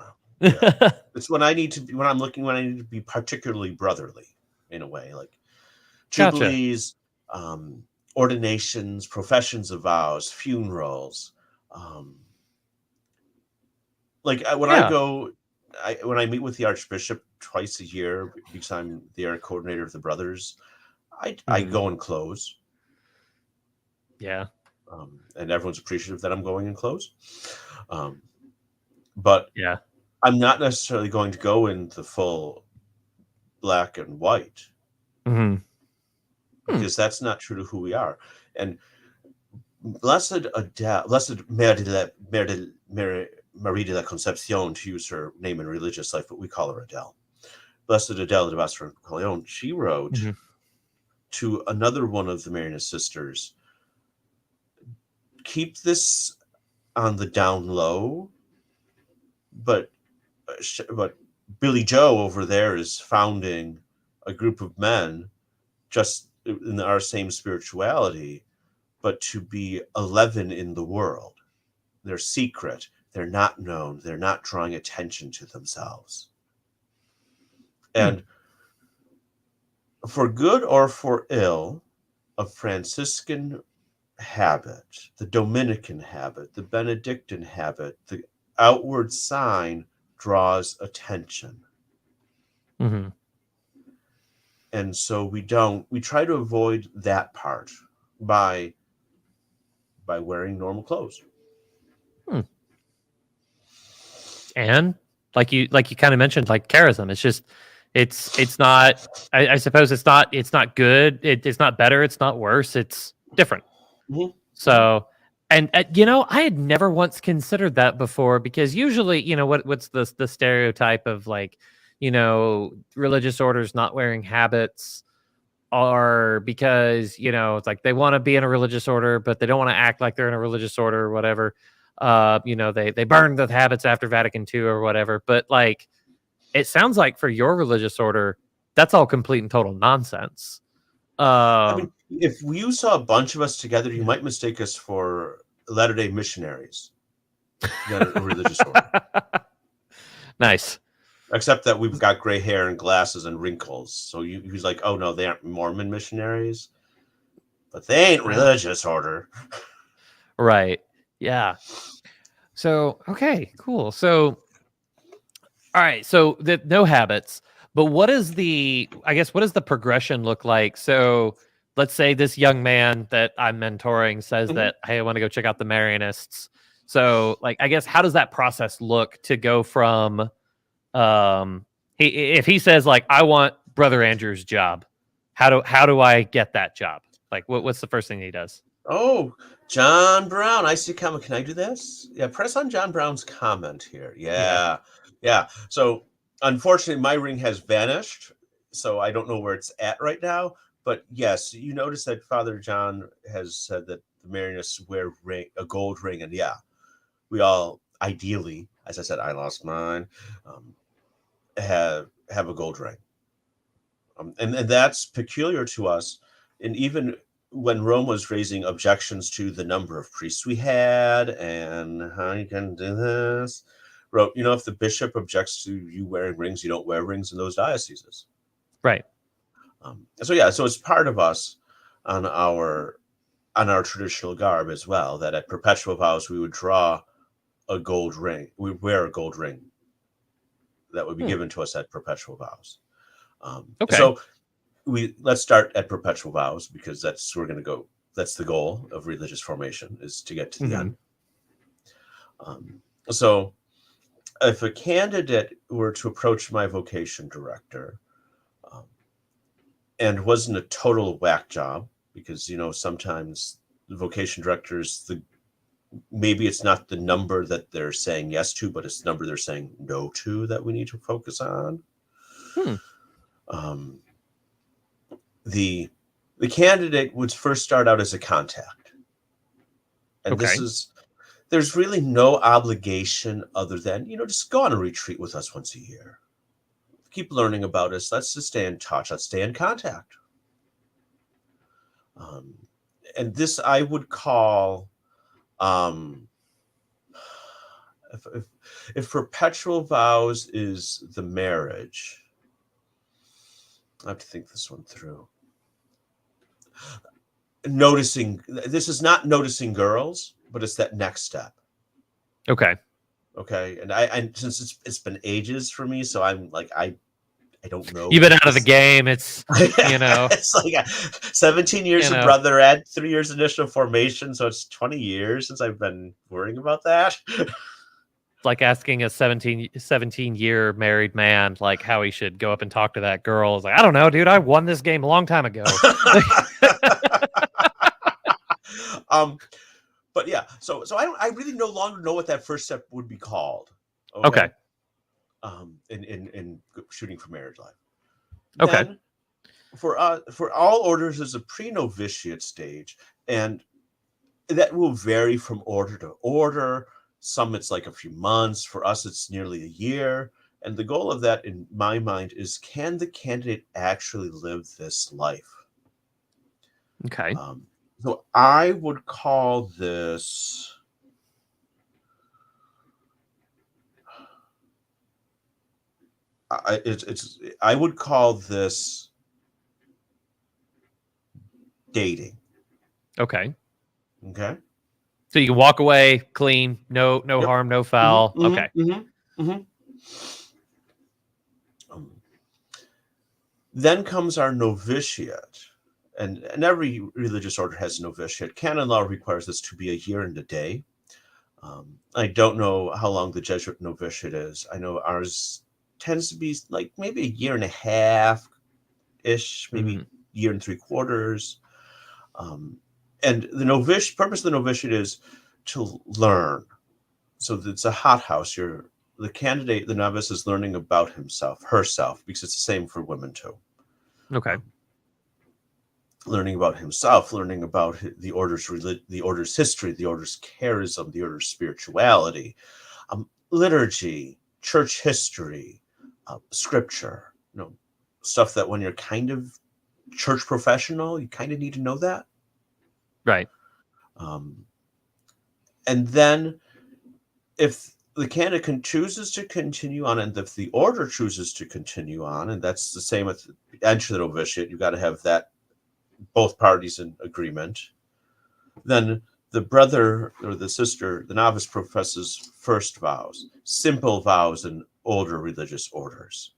[SPEAKER 2] It's when I need to be particularly brotherly in a way, like
[SPEAKER 1] Gotcha.
[SPEAKER 2] jubilees, ordinations, professions of vows, funerals. When I meet with the Archbishop twice a year because I'm the art coordinator of the brothers, I go in clothes.
[SPEAKER 1] Yeah.
[SPEAKER 2] And everyone's appreciative that I'm going in clothes. But
[SPEAKER 1] yeah,
[SPEAKER 2] I'm not necessarily going to go in the full black and white because that's not true to who we are. And Blessed Mère Marie de la Conception, to use her name in religious life, but we call her Adele. Blessed Adele de Bastre-Coleon, she wrote to another one of the Marianist sisters, keep this on the down low, but Billy Joe over there is founding a group of men just in our same spirituality, but to be a leaven in the world. They're secret. They're not known. They're not drawing attention to themselves. And for good or for ill, a Franciscan habit, the Dominican habit, the Benedictine habit, the outward sign draws attention. And so we try to avoid that part by wearing normal clothes.
[SPEAKER 1] And like you kind of mentioned, like charism, it's not, I suppose it's not good. It's not better. It's not worse. It's different. So, and I had never once considered that before, because usually, what's the stereotype of, like, religious orders not wearing habits are because, it's like they want to be in a religious order, but they don't want to act like they're in a religious order or whatever. They burned the habits after Vatican II or whatever. But, like, it sounds like for your religious order, that's all complete and total nonsense.
[SPEAKER 2] I mean, if you saw a bunch of us together, you might mistake us for Latter-day missionaries, not a religious order.
[SPEAKER 1] Nice.
[SPEAKER 2] Except that we've got gray hair and glasses and wrinkles. So he's like, oh no, they aren't Mormon missionaries, but they ain't religious order.
[SPEAKER 1] Right. Yeah. So, okay, cool. So, all right. So no habits, but what does the progression look like? So let's say this young man that I'm mentoring says that, hey, I want to go check out the Marianists. So, like, I guess, how does that process look to go from, if he says, like, I want Brother Andrew's job, how do I get that job? Like, what's the first thing he does?
[SPEAKER 2] Oh, John Brown, I see a comment. Can I do this? Yeah, press on John Brown's comment here. Yeah. So unfortunately, my ring has vanished, so I don't know where it's at right now. But yes, you notice that Father John has said that the Marianists wear a gold ring, and yeah, we all ideally, as I said, I lost mine, have a gold ring, and that's peculiar to us, and even when Rome was raising objections to the number of priests we had and how you can do this, wrote, if the bishop objects to you wearing rings, you don't wear rings in those dioceses.
[SPEAKER 1] Right.
[SPEAKER 2] So it's part of us on our traditional garb as well, that at perpetual vows we would draw a gold ring. We wear a gold ring that would be given to us at perpetual vows.
[SPEAKER 1] Okay.
[SPEAKER 2] So let's start at perpetual vows, because that's the goal of religious formation, is to get to the end. So if a candidate were to approach my vocation director and wasn't a total whack job, because sometimes the vocation directors, maybe it's not the number that they're saying yes to, but it's the number they're saying no to that we need to focus on. The candidate would first start out as a contact, and there's really no obligation other than just go on a retreat with us once a year, keep learning about us, let's just stay in touch, let's stay in contact. And this I would call, if perpetual vows is the marriage, I have to think this one through. This is not noticing girls, but it's that next step.
[SPEAKER 1] Okay.
[SPEAKER 2] And since it's been ages for me, so I'm like, I don't know.
[SPEAKER 1] You've been out of the game. It's
[SPEAKER 2] it's like 17 years of brother ed, 3 years initial formation, so it's 20 years since I've been worrying about that.
[SPEAKER 1] Like asking a 17-year married man like how he should go up and talk to that girl. It's like, I don't know, dude. I won this game a long time ago.
[SPEAKER 2] But yeah, so I really no longer know what that first step would be called.
[SPEAKER 1] Okay.
[SPEAKER 2] In shooting for marriage life.
[SPEAKER 1] Okay.
[SPEAKER 2] Then for all orders, there's a pre-novitiate stage, and that will vary from order to order. Some it's like a few months. For us, it's nearly a year. And the goal of that, in my mind, is can the candidate actually live this life?
[SPEAKER 1] Okay.
[SPEAKER 2] So I would call this. I would call this dating.
[SPEAKER 1] Okay.
[SPEAKER 2] Okay.
[SPEAKER 1] So you can walk away clean, no harm, no foul. Okay.
[SPEAKER 2] Then comes our novitiate, and every religious order has a novitiate. Canon law requires this to be a year and a day. I don't know how long the Jesuit novitiate is. I know ours tends to be like maybe a year and a half ish, maybe year and 3/4. And the purpose of the novitiate is to learn. So it's a hothouse. The candidate, the novice, is learning about herself, because it's the same for women too.
[SPEAKER 1] Okay.
[SPEAKER 2] Learning about himself, learning about the order's history, the order's charism, the order's spirituality, liturgy, church history, scripture. Stuff that when you're kind of church professional, you kind of need to know that.
[SPEAKER 1] Right.
[SPEAKER 2] And then if the candidate chooses to continue on, and if the order chooses to continue on, and that's the same with entry the novitiate, you've got to have that both parties in agreement. Then the brother or the sister, the novice, professes first vows, simple vows in older religious orders.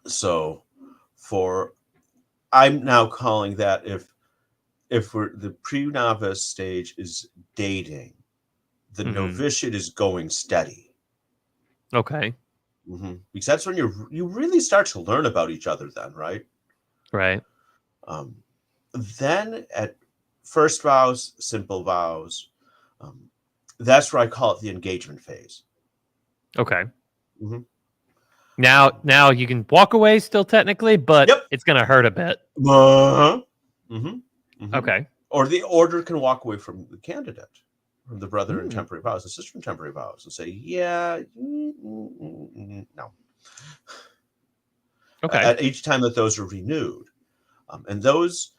[SPEAKER 2] So I'm now calling that if the pre-novice stage is dating, the novitiate is going steady.
[SPEAKER 1] Okay.
[SPEAKER 2] Because that's when you really start to learn about each other then, right?
[SPEAKER 1] Right.
[SPEAKER 2] Then at first vows, simple vows, that's where I call it the engagement phase.
[SPEAKER 1] Okay. Now you can walk away still technically, but it's going to hurt a bit. Okay.
[SPEAKER 2] Or the order can walk away from the candidate, from the brother in temporary vows, the sister in temporary vows, and say, yeah, no.
[SPEAKER 1] Okay.
[SPEAKER 2] At each time that those are renewed. And those,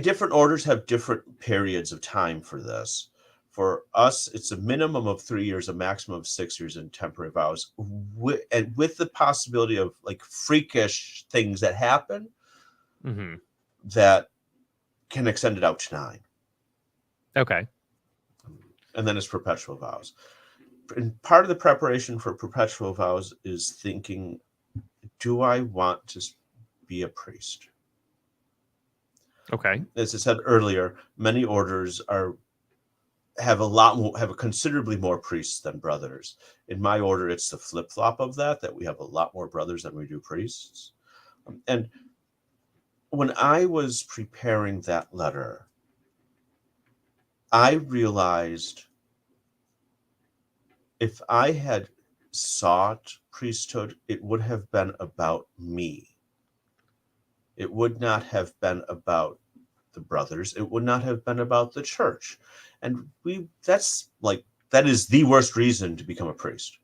[SPEAKER 2] different orders have different periods of time for this. For us, it's a minimum of 3 years, a maximum of 6 years in temporary vows, and with the possibility of like freakish things that happen that can extend it out to 9.
[SPEAKER 1] Okay.
[SPEAKER 2] and then it's perpetual vows. And part of the preparation for perpetual vows is thinking, do I want to be a priest?
[SPEAKER 1] Okay.
[SPEAKER 2] As I said earlier, many orders have considerably more priests than brothers. In my order, it's the flip-flop of that we have a lot more brothers than we do priests. And when I was preparing that letter, I realized if I had sought priesthood, it would have been about me. It would not have been about the brothers. It would not have been about the church. And that is the worst reason to become a priest.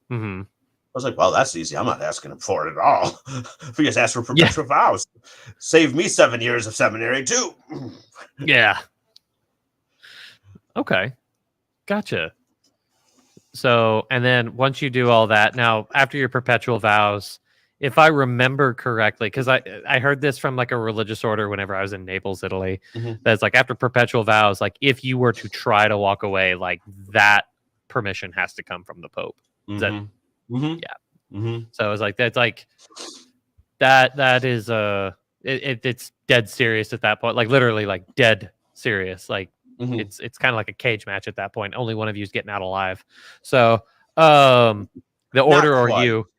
[SPEAKER 1] Mm-hmm.
[SPEAKER 2] I was like, well, that's easy. I'm not asking him for it at all. If you just ask for perpetual vows, save me 7 years of seminary too.
[SPEAKER 1] Yeah. Okay. Gotcha. So, and then once you do all that, now after your perpetual vows, if I remember correctly, because I heard this from like a religious order whenever I was in Naples, Italy, that's like after perpetual vows, like if you were to try to walk away, like that permission has to come from the Pope. Is that, yeah. So it's like that's like that is it's dead serious at that point, like literally like dead serious, like it's kind of like a cage match at that point. Only one of you is getting out alive. So the order or you.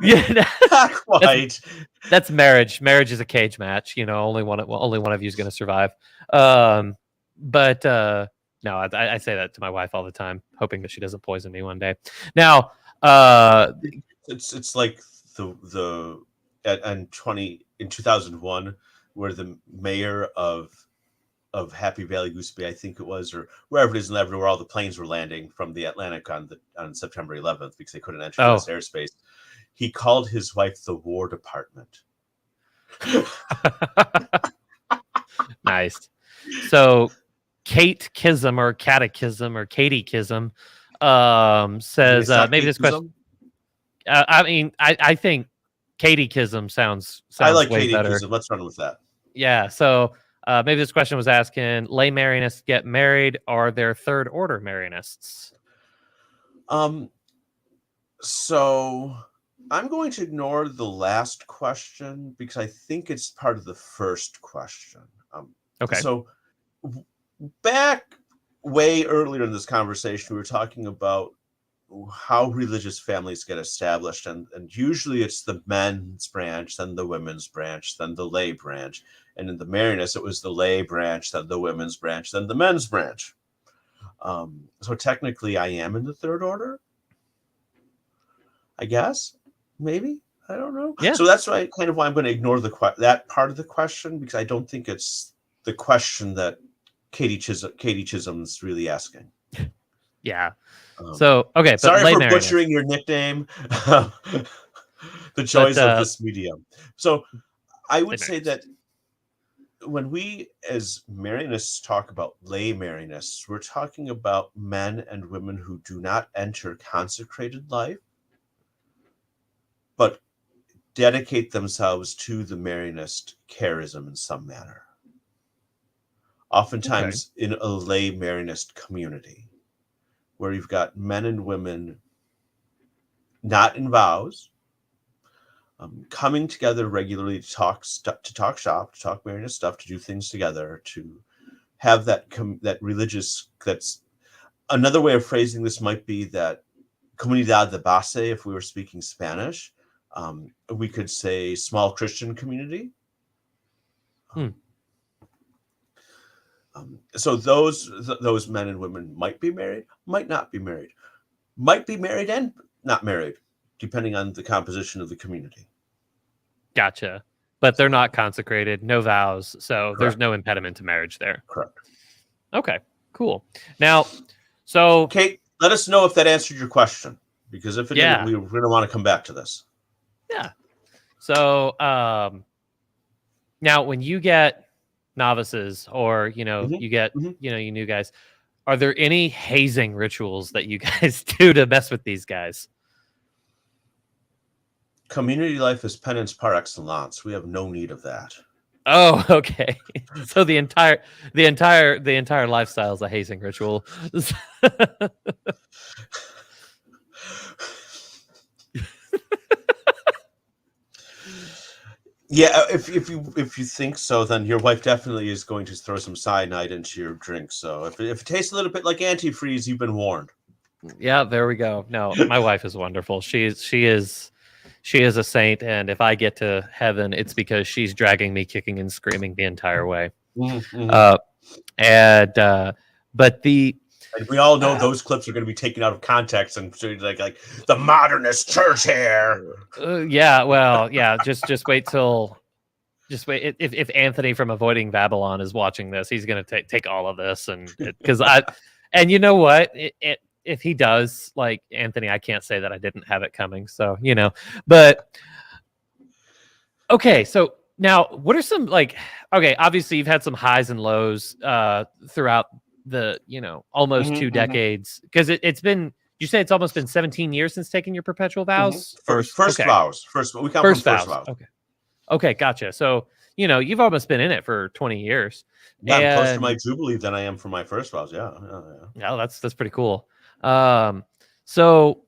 [SPEAKER 1] Yeah,
[SPEAKER 2] not quite.
[SPEAKER 1] That's marriage. Marriage is a cage match. You know, only one of you is going to survive. But no, I say that to my wife all the time, hoping that she doesn't poison me one day. Now,
[SPEAKER 2] it's like in 2001, where the mayor of Happy Valley Goose Bay, I think it was, or wherever it is in Lebanon, where all the planes were landing from the Atlantic on September 11th because they couldn't enter U.S. airspace. He called his wife the War Department.
[SPEAKER 1] Nice. So Kate Kism or Catechism or Katie Kism says maybe this question. I mean, I think Katie Kism sounds
[SPEAKER 2] I like
[SPEAKER 1] way
[SPEAKER 2] Katie
[SPEAKER 1] better.
[SPEAKER 2] Kism. Let's run with that.
[SPEAKER 1] Yeah. So maybe this question was asking, lay Marianists get married? Are there third order Marianists?
[SPEAKER 2] So I'm going to ignore the last question because I think it's part of the first question.
[SPEAKER 1] Okay.
[SPEAKER 2] So back way earlier in this conversation, we were talking about how religious families get established, and usually it's the men's branch, then the women's branch, then the lay branch. And in the Marianists, it was the lay branch, then the women's branch, then the men's branch. So technically, I am in the third order, I guess, maybe. I don't know.
[SPEAKER 1] Yeah.
[SPEAKER 2] So that's why I'm going to ignore that part of the question, because I don't think it's the question that Katie Chisholm's really asking.
[SPEAKER 1] Yeah. So okay, but
[SPEAKER 2] sorry for butchering your nickname. The joys of this medium. So I would say that when we as Marianists talk about lay Marianists, we're talking about men and women who do not enter consecrated life, but dedicate themselves to the Marianist charism in some manner. Oftentimes in a lay Marianist community, where you've got men and women not in vows, coming together regularly to talk shop, to talk Marianist stuff, to do things together, to have that religious. That's another way of phrasing this might be that comunidad de base. If we were speaking Spanish, we could say small Christian community. So those men and women might be married, might not be married, might be married and not married, depending on the composition of the community.
[SPEAKER 1] Gotcha. But they're not consecrated, no vows, so
[SPEAKER 2] Correct.
[SPEAKER 1] There's no impediment to marriage there.
[SPEAKER 2] Correct.
[SPEAKER 1] Okay, cool. Now, so
[SPEAKER 2] Kate, let us know if that answered your question, because if it didn't, we're going to want to come back to this.
[SPEAKER 1] Yeah. So now when you get novices, or you get you new guys, are there any hazing rituals that you guys do to mess with these guys?
[SPEAKER 2] Community life is penance par excellence. We have no need of that.
[SPEAKER 1] Oh, okay. So the entire lifestyle is a hazing ritual.
[SPEAKER 2] Yeah, if you think so, then your wife definitely is going to throw some cyanide into your drink. So if it tastes a little bit like antifreeze, you've been warned.
[SPEAKER 1] Yeah, there we go. No, my wife is wonderful. She is a saint, and if I get to heaven, it's because she's dragging me kicking and screaming the entire way.
[SPEAKER 2] Mm-hmm.
[SPEAKER 1] Uh, and but the
[SPEAKER 2] And we all know
[SPEAKER 1] uh,
[SPEAKER 2] those clips are going to be taken out of context and so like the modernist church here.
[SPEAKER 1] yeah, well, yeah, just wait till just wait. If Anthony from Avoiding Babylon is watching this, he's gonna take all of this, and you know what? If he does, like Anthony, I can't say that I didn't have it coming. So but okay. So now, what are some okay? Obviously, you've had some highs and lows throughout the almost
[SPEAKER 2] Mm-hmm,
[SPEAKER 1] 2 decades, because it's been. You say it's almost been 17 years since taking your perpetual
[SPEAKER 2] mm-hmm.
[SPEAKER 1] vows. First,
[SPEAKER 2] First
[SPEAKER 1] okay,
[SPEAKER 2] vows. First, we come from
[SPEAKER 1] first
[SPEAKER 2] first
[SPEAKER 1] vows.
[SPEAKER 2] vows.
[SPEAKER 1] Okay. Okay, gotcha. So, you've almost been in it for 20 years.
[SPEAKER 2] Yeah, I'm closer to my
[SPEAKER 1] And
[SPEAKER 2] jubilee than I am for my first vows. Yeah, yeah, yeah.
[SPEAKER 1] oh, that's pretty cool. Um, so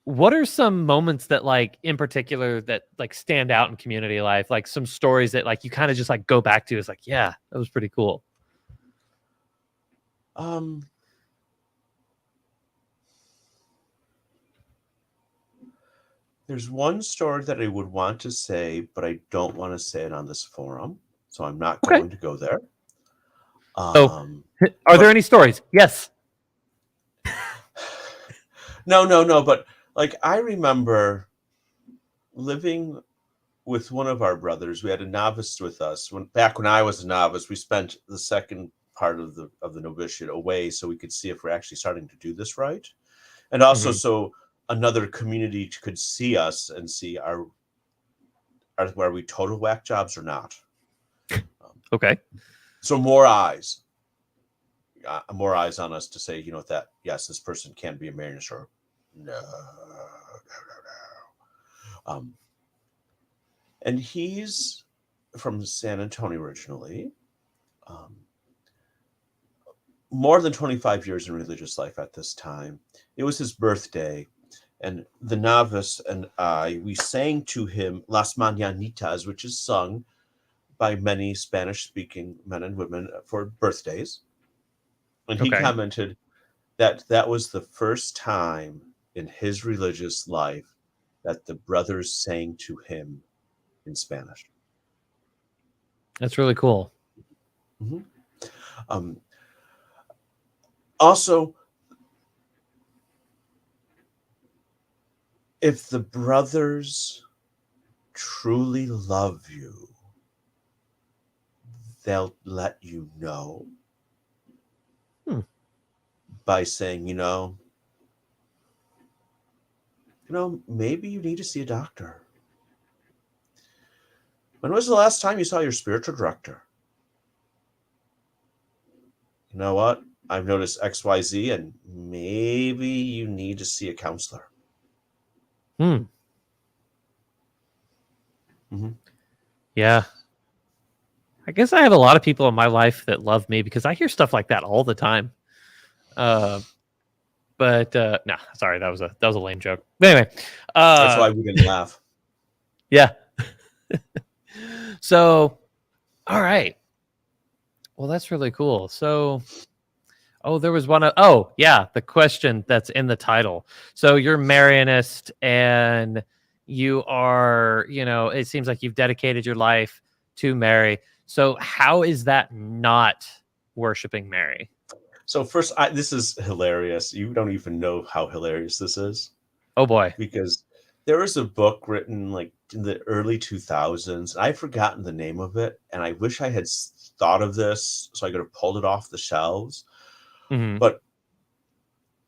[SPEAKER 1] what are some moments that in particular that stand out in community life? Like some stories that you kind of just go back to, is yeah, that was pretty cool.
[SPEAKER 2] Um, there's one story that I would want to say, but I don't want to say it on this forum, so I'm not
[SPEAKER 1] Okay.
[SPEAKER 2] going to go there.
[SPEAKER 1] So, are there any stories? Yes.
[SPEAKER 2] No. But I remember living with one of our brothers. We had a novice with us. Back when I was a novice, we spent the second part of the novitiate away so we could see if we're actually starting to do this right, and also
[SPEAKER 1] Mhm.
[SPEAKER 2] so another community could see us and see are we total whack jobs or not.
[SPEAKER 1] Okay.
[SPEAKER 2] So more eyes on us to say, that yes, this person can be a Marianist, or no. And he's from San Antonio originally. More than 25 years in religious life at this time. It was his birthday, and the novice and I, we sang to him Las Mañanitas, which is sung by many Spanish-speaking men and women for birthdays. And he
[SPEAKER 1] Okay.
[SPEAKER 2] commented that that was the first time in his religious life that the brothers sang to him in Spanish.
[SPEAKER 1] That's really cool.
[SPEAKER 2] Mm-hmm. Also, if the brothers truly love you, they'll let you know by saying, maybe you need to see a doctor. When was the last time you saw your spiritual director? You know what? I've noticed XYZ, and maybe you need to see a counselor. Mm-hmm.
[SPEAKER 1] Yeah. I guess I have a lot of people in my life that love me because I hear stuff like that all the time. But no, sorry, that was a lame joke. But anyway,
[SPEAKER 2] That's why we didn't laugh.
[SPEAKER 1] yeah. So, all right. Well, that's really cool. So, there was one. Yeah, the question that's in the title. So you're Marianist, and you are, it seems like you've dedicated your life to Mary. So how is that not worshiping Mary?
[SPEAKER 2] So first, this is hilarious. You don't even know how hilarious this is.
[SPEAKER 1] Oh boy.
[SPEAKER 2] Because there was a book written in the early 2000s. I've forgotten the name of it, and I wish I had thought of this so I could have pulled it off the shelves.
[SPEAKER 1] Mm-hmm.
[SPEAKER 2] But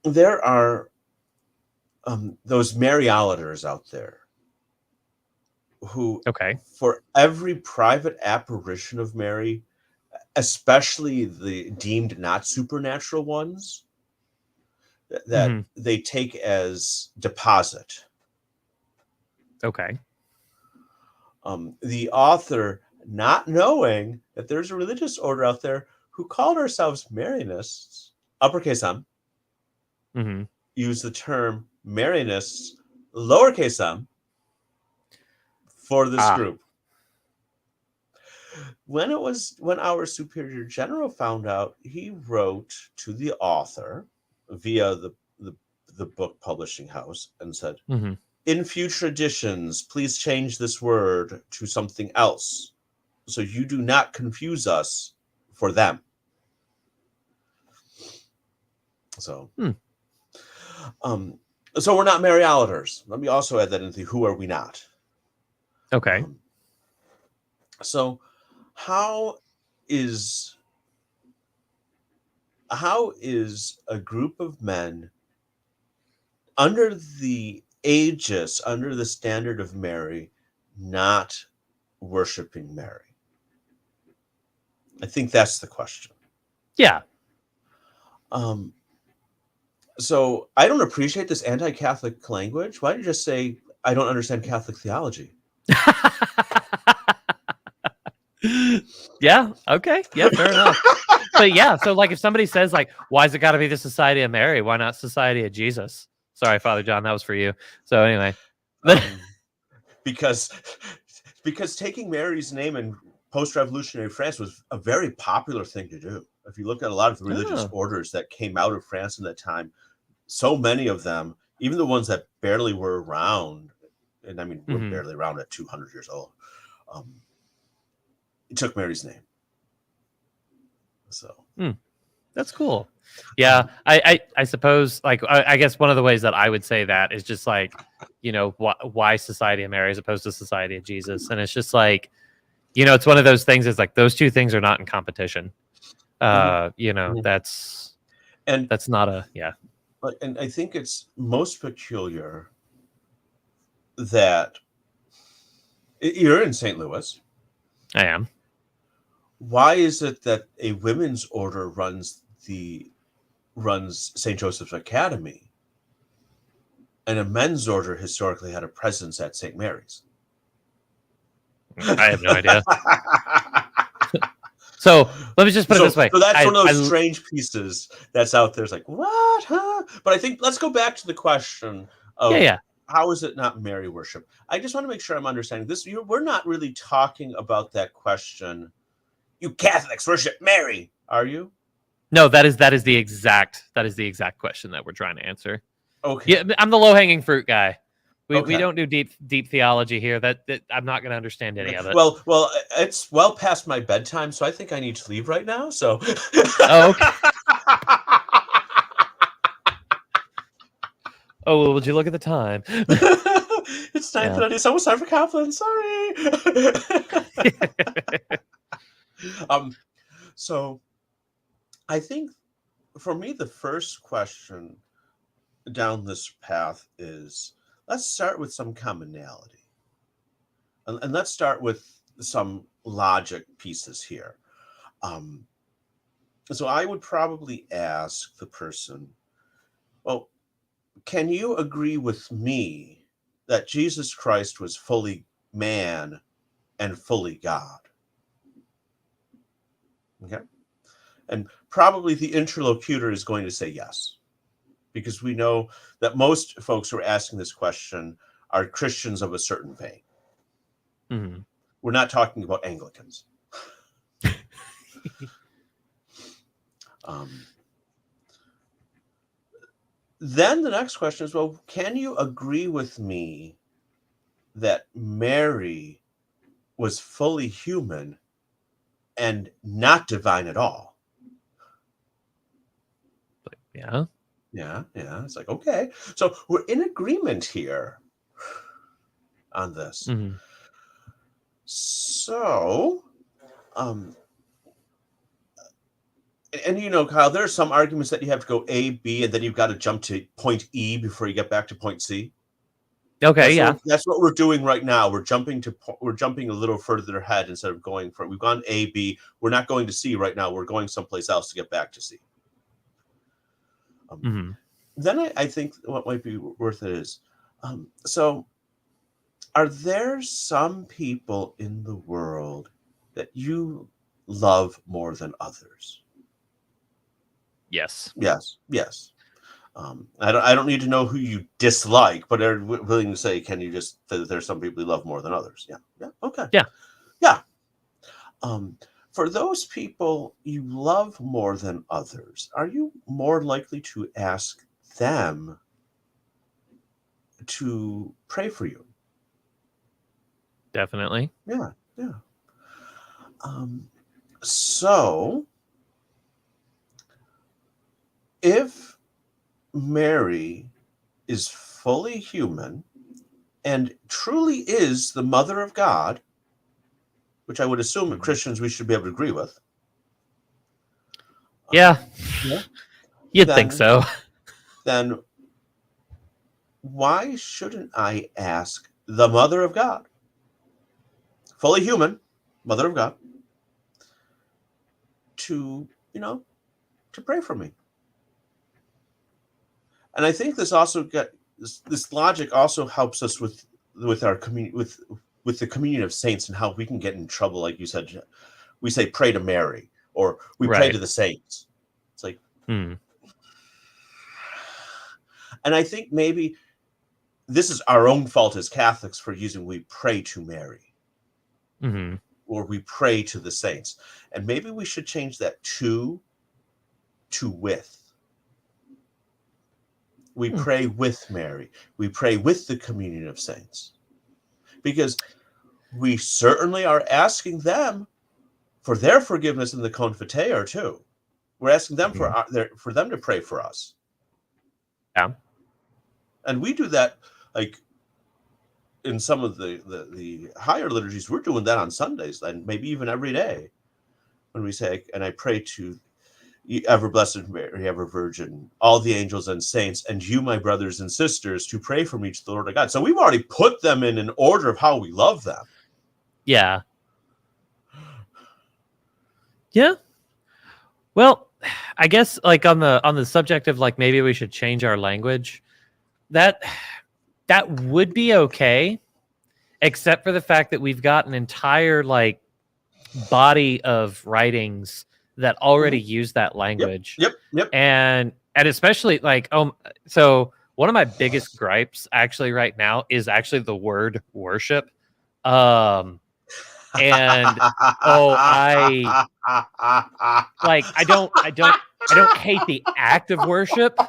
[SPEAKER 2] there are those Mariolators out there who, for every private apparition of Mary, especially the deemed not supernatural ones, that they take as deposit.
[SPEAKER 1] Okay.
[SPEAKER 2] The author not knowing that there's a religious order out there who called ourselves Marianists, uppercase M, use the term Marianists, lowercase m, for this group. When our Superior General found out, he wrote to the author via the book publishing house and said, in future editions, please change this word to something else so you do not confuse us for them. So, so we're not Mariologers. Let me also add that into who are we not?
[SPEAKER 1] Okay.
[SPEAKER 2] So how is a group of men under the aegis, under the standard of Mary, not worshiping Mary? I think that's the question.
[SPEAKER 1] Yeah.
[SPEAKER 2] So I don't appreciate this anti-Catholic language. Why don't you just say, I don't understand Catholic theology?
[SPEAKER 1] Yeah. Okay. Yeah. Fair enough. But yeah. So like, if somebody says like, why's it got to be the Society of Mary? Why not Society of Jesus? Sorry, Father John, that was for you. So anyway,
[SPEAKER 2] because taking Mary's name in post-revolutionary France was a very popular thing to do. If you look at a lot of the religious orders that came out of France in that time, so many of them, even the ones that barely were around, and I mean, we're barely around at 200 years old, took Mary's name. So
[SPEAKER 1] that's cool. Yeah, I suppose, like, I guess one of the ways that I would say that is just like, you know, why Society of Mary as opposed to Society of Jesus, and it's just like, you know, it's one of those things. Is like those two things are not in competition. You know, that's not a
[SPEAKER 2] And I think it's most peculiar that you're in St. Louis.
[SPEAKER 1] I am.
[SPEAKER 2] Why is it that a women's order runs St. Joseph's Academy, and a men's order historically had a presence at St. Mary's?
[SPEAKER 1] I have no idea. So let me just put it this way.
[SPEAKER 2] So that's one of those strange pieces that's out there. It's like, what? Huh? But I think let's go back to the question of how is it not Mary worship? I just want to make sure I'm understanding this. We're not really talking about that question. You Catholics worship Mary, are you?
[SPEAKER 1] No, that is the exact question that we're trying to answer.
[SPEAKER 2] Okay.
[SPEAKER 1] Yeah, I'm the low-hanging fruit guy. We don't do deep theology here. That I'm not going to understand any of it.
[SPEAKER 2] Well, it's well past my bedtime, so I think I need to leave right now. So.
[SPEAKER 1] Oh, okay. Oh, well, would you look at the time?
[SPEAKER 2] It's 9:30. It's almost time for Kaplan. Sorry. So I think for me, the first question down this path is, let's start with some commonality. And let's start with some logic pieces here. So I would probably ask the person, well, can you agree with me that Jesus Christ was fully man and fully God? Okay. And probably the interlocutor is going to say yes, because we know that most folks who are asking this question are Christians of a certain vein. We're not talking about Anglicans. Then the next question is, well, can you agree with me that Mary was fully human and not divine at all?
[SPEAKER 1] Yeah.
[SPEAKER 2] It's like, okay. So we're in agreement here on this. So, and you know, Kyle, there are some arguments that you have to go A, B, and then you've got to jump to point E before you get back to point C.
[SPEAKER 1] Okay,
[SPEAKER 2] that's what we're doing right now. We're jumping a little further ahead instead of going for. We've gone A, B. We're not going to C right now. We're going someplace else to get back to C. Then I think what might be worth it is, so are there some people in the world that you love more than others?
[SPEAKER 1] Yes.
[SPEAKER 2] Yes, yes. I don't need to know who you dislike, but are willing to say, can you just say that there's some people you love more than others? Yeah, yeah, okay.
[SPEAKER 1] Yeah.
[SPEAKER 2] Yeah. For those people you love more than others, are you more likely to ask them to pray for you?
[SPEAKER 1] Definitely.
[SPEAKER 2] Yeah, yeah. So, if Mary is fully human and truly is the mother of God, which I would assume that Christians we should be able to agree with.
[SPEAKER 1] Yeah.
[SPEAKER 2] Yeah.
[SPEAKER 1] You'd think so.
[SPEAKER 2] Then why shouldn't I ask the mother of God, fully human, mother of God, to, to pray for me? And I think this also this logic also helps us with our community, with the communion of saints, and how we can get in trouble. Like you said, we say pray to Mary, or we pray to the saints. It's like, and I think maybe this is our own fault as Catholics for using we pray to Mary, or we pray to the saints, and maybe we should change that to with. We pray with Mary. We pray with the communion of saints, because we certainly are asking them for their forgiveness in the Confiteor too. We're asking them for them to pray for us.
[SPEAKER 1] Yeah.
[SPEAKER 2] And we do that, like, in some of the higher liturgies. We're doing that on Sundays, and maybe even every day, when we say, and I pray to ever blessed Mary, ever Virgin, all the angels and saints, and you, my brothers and sisters, to pray for me to the Lord of God. So we've already put them in an order of how we love them.
[SPEAKER 1] Yeah. Yeah. Well, I guess like on the subject of like maybe we should change our language, that would be okay, except for the fact that we've got an entire like body of writings that already use that language.
[SPEAKER 2] Yep.
[SPEAKER 1] And especially like so one of my biggest gripes actually right now is actually the word worship. And I don't hate the act of worship,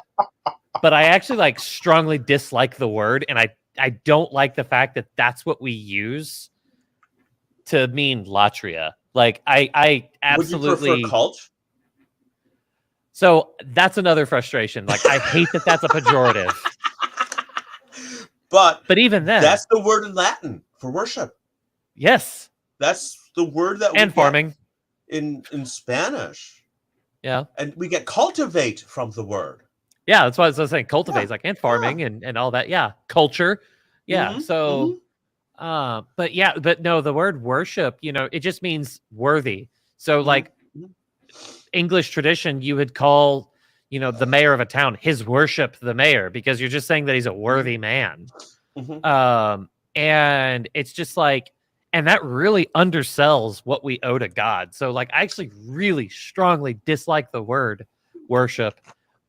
[SPEAKER 1] but I actually like strongly dislike the word, and I don't like the fact that that's what we use to mean latria. Like I absolutely.
[SPEAKER 2] Would you prefer cult?
[SPEAKER 1] So that's another frustration. Like I hate that that's a pejorative.
[SPEAKER 2] But
[SPEAKER 1] even then,
[SPEAKER 2] that's the word in Latin for worship.
[SPEAKER 1] Yes.
[SPEAKER 2] That's the word that we
[SPEAKER 1] and farming
[SPEAKER 2] in Spanish.
[SPEAKER 1] Yeah.
[SPEAKER 2] And we get cultivate from the word.
[SPEAKER 1] Yeah, that's why I was saying cultivate, like, and farming and all that. Yeah. Culture. Yeah. So but no, the word worship, it just means worthy. So like English tradition, you would call, the mayor of a town, his worship the mayor, because you're just saying that he's a worthy man. And it's just like, and that really undersells what we owe to God. So like, I actually really strongly dislike the word worship.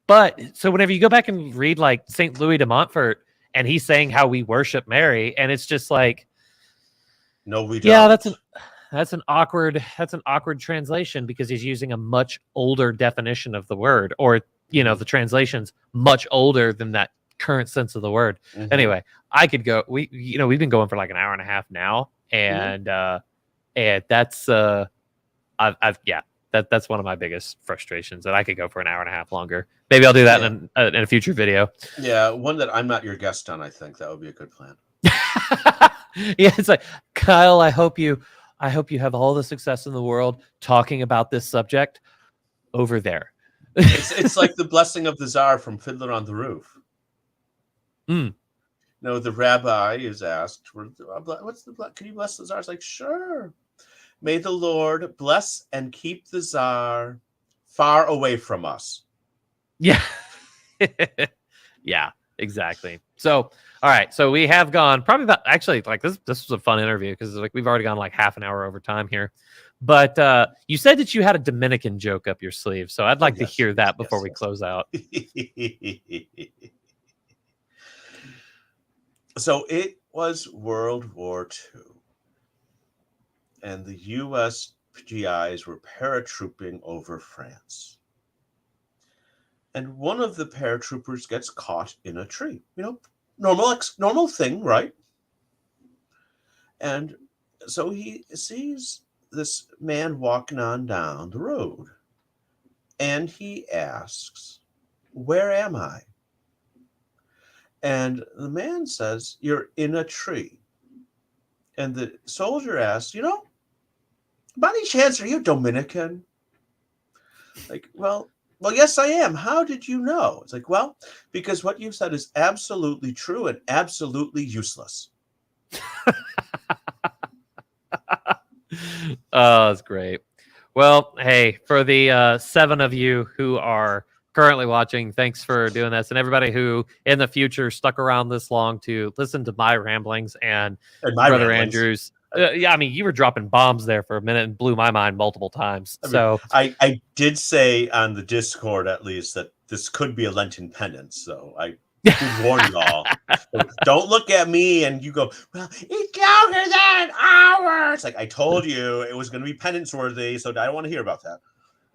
[SPEAKER 1] But so whenever you go back and read like St. Louis de Montfort, and he's saying how we worship Mary, and it's just like,
[SPEAKER 2] no, we don't.
[SPEAKER 1] Yeah, that's an awkward translation, because he's using a much older definition of the word, or the translation's much older than that current sense of the word. Anyway, I could go. We've been going for like an hour and a half now, and that's that's one of my biggest frustrations, that I could go for an hour and a half longer. Maybe I'll do that in a future video.
[SPEAKER 2] Yeah, one that I'm not your guest on. I think that would be a good plan.
[SPEAKER 1] Yeah, it's like, Kyle, I hope you have all the success in the world talking about this subject over there.
[SPEAKER 2] It's like the blessing of the Tsar from Fiddler on the Roof. No, the rabbi is asked, "What's the? Can you bless the Tsar?" It's like, sure. May the Lord bless and keep the Tsar far away from us.
[SPEAKER 1] Yeah. Yeah, exactly. So, all right. So we have gone probably about, actually, like this was a fun interview, because like we've already gone like half an hour over time here. But you said that you had a Dominican joke up your sleeve, so I'd like to hear that before we close out.
[SPEAKER 2] So it was World War II, and the U.S. GIs were paratrooping over France. And one of the paratroopers gets caught in a tree. Normal thing, right? And so he sees this man walking on down the road, and he asks, "Where am I?" And the man says, "You're in a tree." And the soldier asks, "By any chance, are you Dominican?" Like, well, yes, I am. How did you know? It's like, well, because what you've said is absolutely true and absolutely useless.
[SPEAKER 1] Oh, that's great. Well, hey, for the 7 of you who are currently watching, thanks for doing this. And everybody who in the future stuck around this long to listen to my ramblings and
[SPEAKER 2] my
[SPEAKER 1] Brother
[SPEAKER 2] ramblings.
[SPEAKER 1] Andrew's. Yeah, I mean, you were dropping bombs there for a minute and blew my mind multiple times.
[SPEAKER 2] I did say on the Discord, at least, that this could be a Lenten penance. So I did warn y'all. Don't look at me and you go, well, it's longer than an hour. It's like, I told you it was going to be penance worthy, so I don't want to hear about that.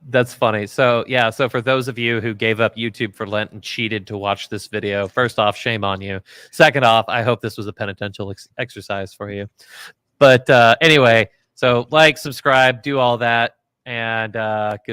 [SPEAKER 1] That's funny. So yeah, so for those of you who gave up YouTube for Lent and cheated to watch this video, first off, shame on you. Second off, I hope this was a penitential exercise for you. But anyway, so like, subscribe, do all that, and good